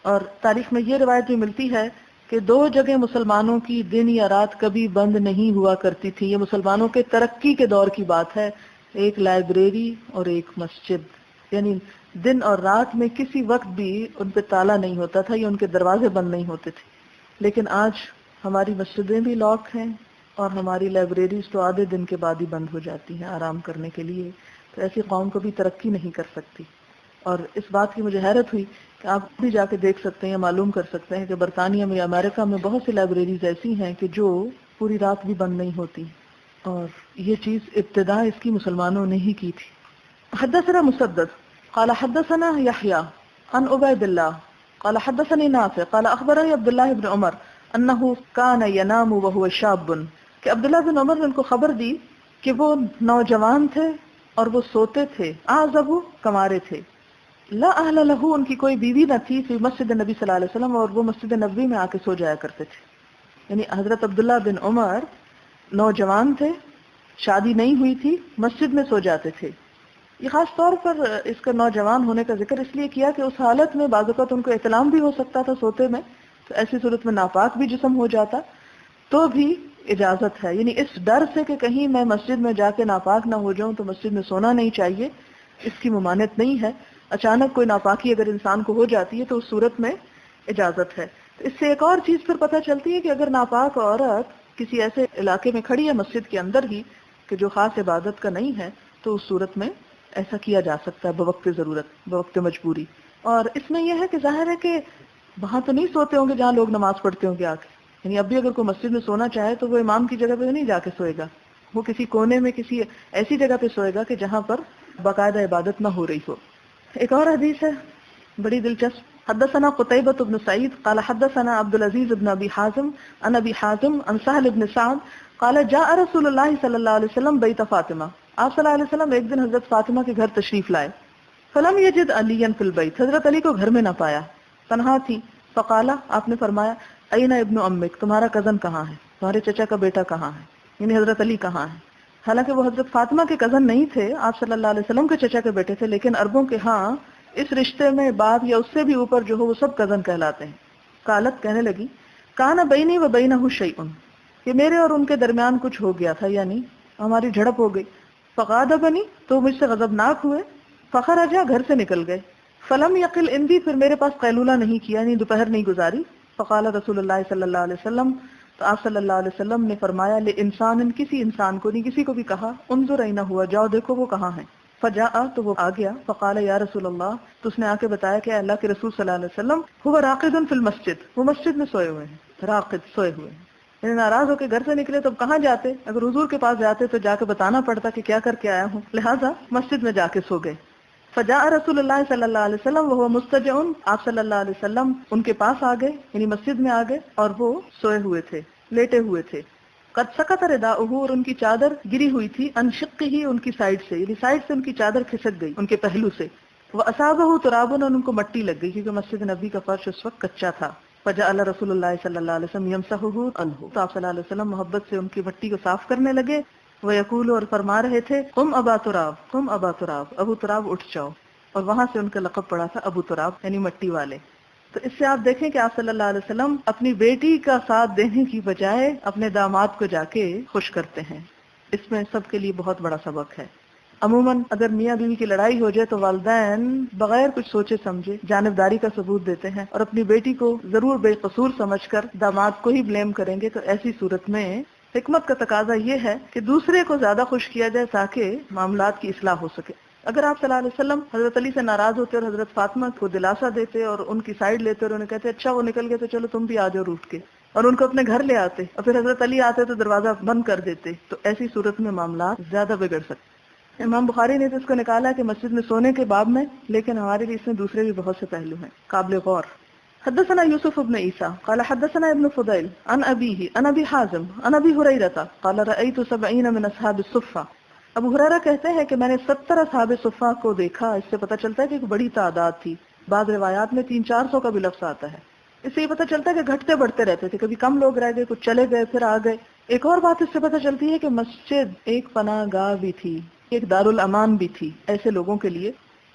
اور تاریخ میں یہ روایت بھی ملتی ہے کہ 2 جگہ مسلمانوں کی دن یا رات کبھی بند نہیں ہوا کرتی تھی. یہ مسلمانوں کے ترقی کے دور کی بات ہے، ایک لائبریری اور ایک مسجد، یعنی دن اور رات میں کسی وقت بھی ان پہ تالا نہیں ہوتا تھا یا ان کے دروازے بند نہیں ہوتے تھے. لیکن آج ہماری مسجدیں بھی لاک ہیں اور ہماری لائبریریز تو آدھے دن کے بعد ہی بند ہو جاتی ہیں آرام کرنے کے لیے. تو ایسی قوم کبھی ترقی نہیں کر سکتی. اور اس بات کی مجھے حیرت ہوئی کہ آپ بھی جا کے دیکھ سکتے ہیں یا معلوم کر سکتے ہیں کہ برطانیہ میں یا امریکہ میں بہت سی لائبریریز ایسی ہیں کہ جو پوری رات بھی بند نہیں ہوتی، اور یہ چیز ابتدا اس کی مسلمانوں نے ہی کی تھی. حدثنا مسدد قال حدثنا يحيى عن عبيد الله قال حدثني نافع قال اخبرني عبد الله بن عمر انه كان ينام وهو شاب، کہ عبداللہ بن عمر نے ان کو خبر دی کہ وہ نوجوان تھے اور وہ سوتے تھے، اعزب کمارے تھے، لا اہل لہو ان کی کوئی بیوی نہ تھی، فی مسجد نبی صلی اللہ علیہ وسلم، اور وہ مسجد نبوی میں آ کے سو جایا کرتے تھے. یعنی حضرت عبداللہ بن عمر نوجوان تھے، شادی نہیں ہوئی تھی، مسجد میں سو جاتے تھے. یہ خاص طور پر اس کا نوجوان ہونے کا ذکر اس لیے کیا کہ اس حالت میں بعض اوقات ان کو احتلام بھی ہو سکتا تھا سوتے میں، تو ایسی صورت میں ناپاک بھی جسم ہو جاتا تو بھی اجازت ہے. یعنی اس ڈر سے کہ کہیں میں مسجد میں جا کے ناپاک نہ ہو جاؤں تو مسجد میں سونا نہیں چاہیے، اس کی ممانعت نہیں ہے. اچانک کوئی ناپاکی اگر انسان کو ہو جاتی ہے تو اس صورت میں اجازت ہے. تو اس سے ایک اور چیز پھر پتہ چلتی ہے کہ اگر ناپاک عورت کسی ایسے علاقے میں کھڑی ہے مسجد کے اندر ہی کہ جو خاص عبادت کا نہیں ہے تو اس صورت میں ایسا کیا جا سکتا ہے بوقت ضرورت، بوقت مجبوری. اور اس میں یہ ہے کہ ظاہر ہے کہ وہاں تو نہیں سوتے ہوں گے جہاں لوگ نماز پڑھتے ہوں گے آ کے، یعنی اب بھی اگر کوئی مسجد میں سونا چاہے تو وہ امام کی جگہ پہ نہیں جا کے سوئے گا، وہ کسی کونے میں کسی ایسی جگہ پہ سوئے گا کہ جہاں پر باقاعدہ عبادت نہ ہو رہی ہو. ایک اور حدیث ہے بڑی دلچسپ. حدثنا قتيبة بن سعيد قال حدثنا عبد العزيز بن ابي حازم عن ابي حازم عن سهل بن سعد قال جاء رسول الله صلى الله عليه وسلم بيت فاطمہ، آپ صلی اللہ علیہ وسلم ایک دن حضرت فاطمہ کے گھر تشریف لائے. فلم يجد عليا في البيت، حضرت علی کو گھر میں نہ پایا، تنہا تھی. فقال، آپ نے فرمایا اين ابن امك، تمہارا کزن کہاں ہے، تمہارے چچا کا بیٹا کہاں ہے، یعنی حضرت علی کہاں ہے. حالانکہ وہ حضرت فاطمہ کے کزن نہیں تھے، آپ صلی اللہ علیہ وسلم کے چچا کے بیٹے تھے، لیکن عربوں کے ہاں اس رشتے میں باپ یا اس سے بھی اوپر جو ہو وہ سب کزن کہلاتے ہیں. قالت، کہنے لگی، کان بینی و بینہ شیء، کہ میرے اور ان کے درمیان کچھ ہو گیا تھا، یعنی ہماری جھڑپ ہو گئی. فغاضبنی، تو مجھ سے غضبناک ہوئے. فخرجا، گھر سے نکل گئے. فلم یقل اندی، پھر میرے پاس قیلولہ نہیں کیا، یعنی دوپہر نہیں گزاری. فقال رسول اللہ صلی اللہ علیہ وسلم، تو آپ صلی اللہ علیہ وسلم نے فرمایا، لانسان، کسی انسان کو نہیں، کسی کو بھی کہا، انظر اینا ہوا، جاؤ دیکھو وہ کہاں ہے. فجاء، تو وہ آ گیا. فقال یا رسول اللہ، تو اس نے آ کے بتایا کہ اللہ کے رسول صلی اللہ علیہ وسلم، هو راقد فی المسجد، وہ مسجد میں سوئے ہوئے ہیں، راقد، سوئے ہوئے ہیں. یعنی ناراض ہو کے گھر سے نکلے تو کہاں جاتے، اگر حضور کے پاس جاتے تو جا کے بتانا پڑتا کہ کیا کر کے آیا ہوں، لہٰذا مسجد میں جا کے سو گئے. فجاء رسول اللہ صلی اللہ علیہ وسلم وهو مضطجع، آپ صلی اللہ علیہ وسلم ان کے پاس آ گئے، یعنی مسجد میں آ گئے، اور وہ سوئے ہوئے تھے، لیٹے ہوئے تھے۔ قد سقط رداؤه، اور ان کی چادر گری ہوئی تھی، ان شقه، ان کی سائڈ سے، یعنی سائڈ سے ان کی چادر کھسک گئی، ان کے پہلو سے۔ واصابه تراب، اور ان کو مٹی لگ گئی، کیونکہ مسجد نبی کا فرش اس وقت کچا تھا۔ فجعل رسول اللہ صلی اللہ علیہ وسلم يمسحه عنه، تو آپ صلی اللہ علیہ وسلم محبت سے ان کی مٹی کو صاف کرنے لگے۔ ويقول، اور فرما رہے تھے، قم ابا تراب، قم ابا تراب، ابو تراب اٹھ جاؤ، اور وہاں سے ان کا لقب پڑا تھا ابو تراب، یعنی مٹی والے۔ تو اس سے آپ دیکھیں کہ آپ صلی اللہ علیہ وسلم اپنی بیٹی کا ساتھ دینے کی بجائے اپنے داماد کو جا کے خوش کرتے ہیں۔ اس میں سب کے لیے بہت بڑا سبق ہے۔ عموماً اگر میاں بیوی کی لڑائی ہو جائے تو والدین بغیر کچھ سوچے سمجھے جانبداری کا ثبوت دیتے ہیں، اور اپنی بیٹی کو ضرور بے قصور سمجھ کر داماد کو ہی بلیم کریں گے۔ تو ایسی صورت میں حکمت کا تقاضا یہ ہے کہ دوسرے کو زیادہ خوش کیا جائے تاکہ معاملات کی اصلاح ہو سکے۔ اگر آپ صلی اللہ علیہ وسلم حضرت علی سے ناراض ہوتے اور حضرت فاطمہ کو دلاسا دیتے اور ان کی سائڈ لیتے اور انہیں کہتے اچھا وہ نکل گئے تو چلو تم بھی آ جاؤ روٹ کے، اور ان کو اپنے گھر لے آتے، اور پھر حضرت علی آتے تو دروازہ بند کر دیتے، تو ایسی صورت میں معاملات زیادہ بگڑ سکتے۔ امام بخاری نے تو اس کو نکالا کہ مسجد میں سونے کے باب میں، لیکن ہمارے لیے اس میں دوسرے بھی بہت سے پہلو ہیں قابل غور۔ حدثنا یوسف بن عیسیٰ قال حدثنا ابن فضیل عن ابیہ عن ابی حازم عن ابی ہریرہ قال رأیت 70 من اصحاب الصفہ، ابو ہریرہ کہتے ہیں کہ میں نے 70 اصحاب صفہ کو دیکھا۔ اس سے پتہ چلتا ہے کہ ایک بڑی تعداد تھی، بعض روایات میں 300-400 کا بھی لفظ آتا ہے۔ اس سے یہ پتہ چلتا ہے کہ گھٹتے بڑھتے رہتے تھے، کبھی کم لوگ رہ گئے، کچھ چلے گئے پھر آ گئے۔ ایک اور بات اس سے پتہ چلتی ہے کہ مسجد ایک پناہ گاہ بھی تھی، ایک دارالامان بھی تھی ایسے لوگوں کے لیے۔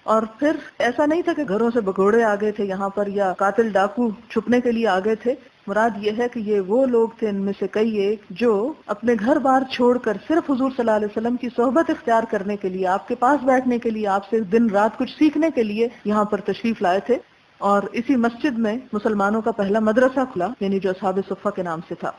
اور پھر ایسا نہیں تھا کہ گھروں سے بگوڑے آ گئے تھے یہاں پر، یا قاتل ڈاکو چھپنے کے لیے آ گئے تھے۔ مراد یہ ہے کہ یہ وہ لوگ تھے، ان میں سے کئی ایک جو اپنے گھر بار چھوڑ کر صرف حضور صلی اللہ علیہ وسلم کی صحبت اختیار کرنے کے لیے، آپ کے پاس بیٹھنے کے لیے، آپ سے دن رات کچھ سیکھنے کے لیے یہاں پر تشریف لائے تھے۔ اور اسی مسجد میں مسلمانوں کا پہلا مدرسہ کھلا، یعنی جو اصحاب صفہ کے نام سے تھا۔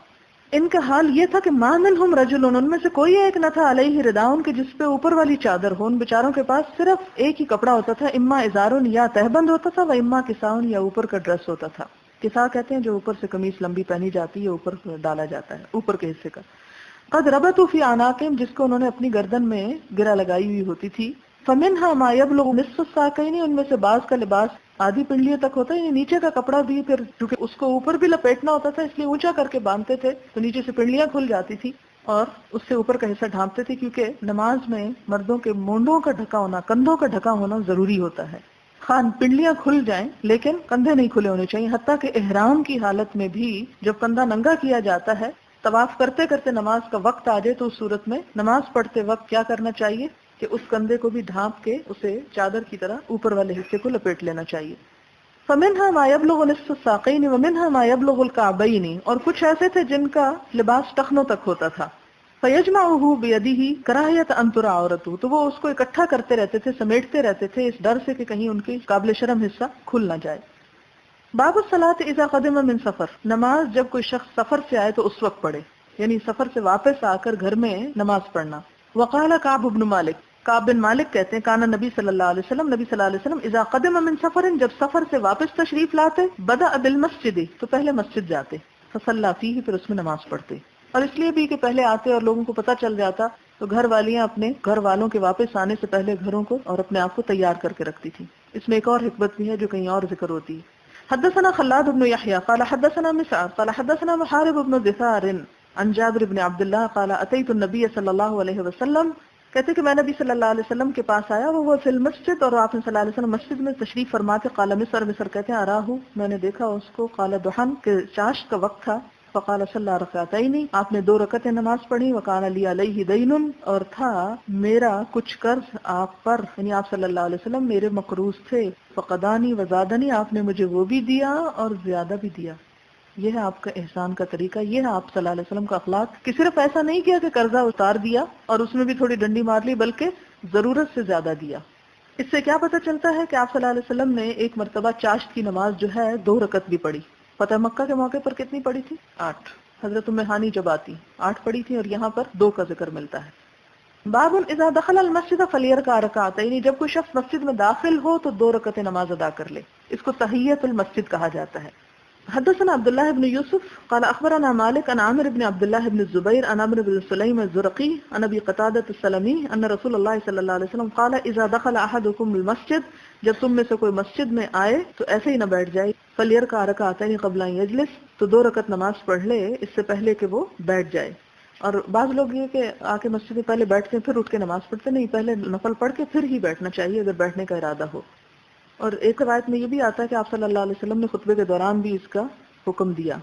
ان کا حال یہ تھا کہ ما منہم رجل، ان میں سے کوئی ایک نہ تھا علیہ رداؤن، کے جس پہ اوپر والی چادر ہو۔ ان بیچاروں کے پاس صرف ایک ہی کپڑا ہوتا تھا، اما ازارن، یا تہبند ہوتا تھا، و اما کساؤن، یا اوپر کا ڈریس ہوتا تھا۔ کسا کہتے ہیں جو اوپر سے قمیص لمبی پہنی جاتی ہے، اوپر ڈالا جاتا ہے، اوپر کے حصے کا۔ قد ربطوا فی اعناقہم، جس کو انہوں نے اپنی گردن میں گرہ لگائی ہوئی ہوتی تھی۔ فمنھا ما یبلغ نصف الساقین، ان میں سے بعض کا لباس آدھی پنڈلیوں تک ہوتا ہے، یعنی نیچے کا کپڑا بھی پھر چونکہ اس کو اوپر بھی لپیٹنا ہوتا تھا اس لیے اونچا کر کے باندھتے تھے، تو نیچے سے پنڈلیاں کھل جاتی تھی اور اس سے اوپر کا حصہ ڈھانپتے تھے، کیونکہ نماز میں مردوں کے مونڈوں کا ڈھکا ہونا، کندھوں کا ڈھکا ہونا ضروری ہوتا ہے۔ خان پنڈلیاں کھل جائیں لیکن کندھے نہیں کھلے ہونے چاہیے، حتیٰ کہ احرام کی حالت میں بھی جب کندھا ننگا کیا جاتا ہے، طواف کرتے کرتے نماز کا وقت آ جائے تو اس صورت میں نماز پڑھتے وقت کیا کرنا چاہیے کہ اس کندھے کو بھی ڈھانپ کے اسے چادر کی طرح اوپر والے حصے کو لپیٹ لینا چاہیے۔ فمنھا ما یبلغ نصف الساقین ومنھا ما یبلغ الکعبین، اور کچھ ایسے تھے جن کا لباس ٹخنوں تک ہوتا تھا۔ فیجمعہ بیدہ کراہیۃ ان ترى عورتہ، تو وہ اس کو اکٹھا کرتے رہتے تھے، سمیٹتے رہتے تھے، اس ڈر سے کہ کہیں ان کی قابل شرم حصہ کھل نہ جائے۔ باب الصلاۃ اذا قدم من سفر، نماز جب کوئی شخص سفر سے آئے تو اس وقت پڑھے، یعنی سفر سے واپس آ کر گھر میں نماز پڑھنا۔ وقال کعب بن مالک، کعب بن مالک کہتے ہیں کانا نبی صلی اللہ علیہ وسلم، نبی صلی اللہ علیہ وسلم اذا قدم من سفر، جب سفر سے واپس تشریف لاتے، بدأ بالمسجد، تو پہلے مسجد جاتے، فصلی فیہ، پھر اس میں نماز پڑھتے۔ اور اس لیے بھی کہ پہلے آتے اور لوگوں کو پتہ چل جاتا تو گھر والیاں اپنے گھر والوں کے واپس آنے سے پہلے گھروں کو اور اپنے آپ کو تیار کر کے رکھتی تھی۔ اس میں ایک اور حکمت بھی ہے جو کہیں اور ذکر ہوتی ہے۔ حدثنا خلاد بن یحییٰ قال حدثنا مسعر قال حدثنا محارب بن دثار عن جابر بن عبد اللہ قال اتیت النبی صلی اللہ علیہ وسلم، کہتے کہ میں نبی صلی اللہ علیہ وسلم کے پاس آیا، وہ فی المسجد، اور آپ صلی اللہ علیہ وسلم مسجد میں تشریف فرماتے۔ قال مسعر، مسعر کہتے ہیں اراہو، میں نے دیکھا اس کو، قال دحن، کہ چاشت کا وقت تھا، فقال صلی رکعتین، آپ نے 2 رکعتیں نماز پڑھی، وکان لی علیہ دین، اور تھا میرا کچھ قرض آپ پر، یعنی آپ صلی اللہ علیہ وسلم میرے مقروض تھے، فقدانی وزادنی، آپ نے مجھے وہ بھی دیا اور زیادہ بھی دیا۔ یہ ہے آپ کا احسان کا طریقہ، یہ ہے آپ صلی اللہ علیہ وسلم کا اخلاق، کہ صرف ایسا نہیں کیا کہ قرضہ اتار دیا اور اس میں بھی تھوڑی ڈنڈی مار لی، بلکہ ضرورت سے زیادہ دیا۔ اس سے کیا پتہ چلتا ہے کہ آپ صلی اللہ علیہ وسلم نے ایک مرتبہ چاشت کی نماز جو ہے 2 رکعت بھی پڑھی۔ فتح مکہ کے موقع پر کتنی پڑھی تھی؟ 8۔ حضرت ام ہانی جب آتی 8 پڑھی تھی، اور یہاں پر 2 کا ذکر ملتا ہے۔ باب اذا دخل المسجد فلیرکع رکعتین، جب کوئی شخص مسجد میں داخل ہو تو 2 رکعتیں نماز ادا کر لے، اس کو تحیۃ المسجد کہا جاتا ہے۔ حدثنا عبد الله بن يوسف قال أخبرنا مالك عن عامر بن عبد الله بن الزبير عن عمرو بن سليم الزرقي عن أبي قتادة السلمي أن رسول الله صلی اللہ علیہ وسلم قال إذا دخل أحدكم المسجد، جب تم میں سے کوئی مسجد میں آئے تو ایسے ہی نہ بیٹھ جائے، فليركع ركعتين قبل أن يجلس، تو 2 رکعت نماز پڑھ لے اس سے پہلے کہ وہ بیٹھ جائے۔ اور بعض لوگ یہ کہ آ کے مسجد میں پہلے بیٹھتے ہیں پھر اٹھ کے نماز پڑھتے، نہیں، پہلے نفل پڑھ کے پھر ہی بیٹھنا چاہیے اگر بیٹھنے کا ارادہ ہو۔ اور ایک روایت میں یہ بھی آتا ہے کہ آپ صلی اللہ علیہ وسلم نے خطبے کے دوران بھی اس کا حکم دیا۔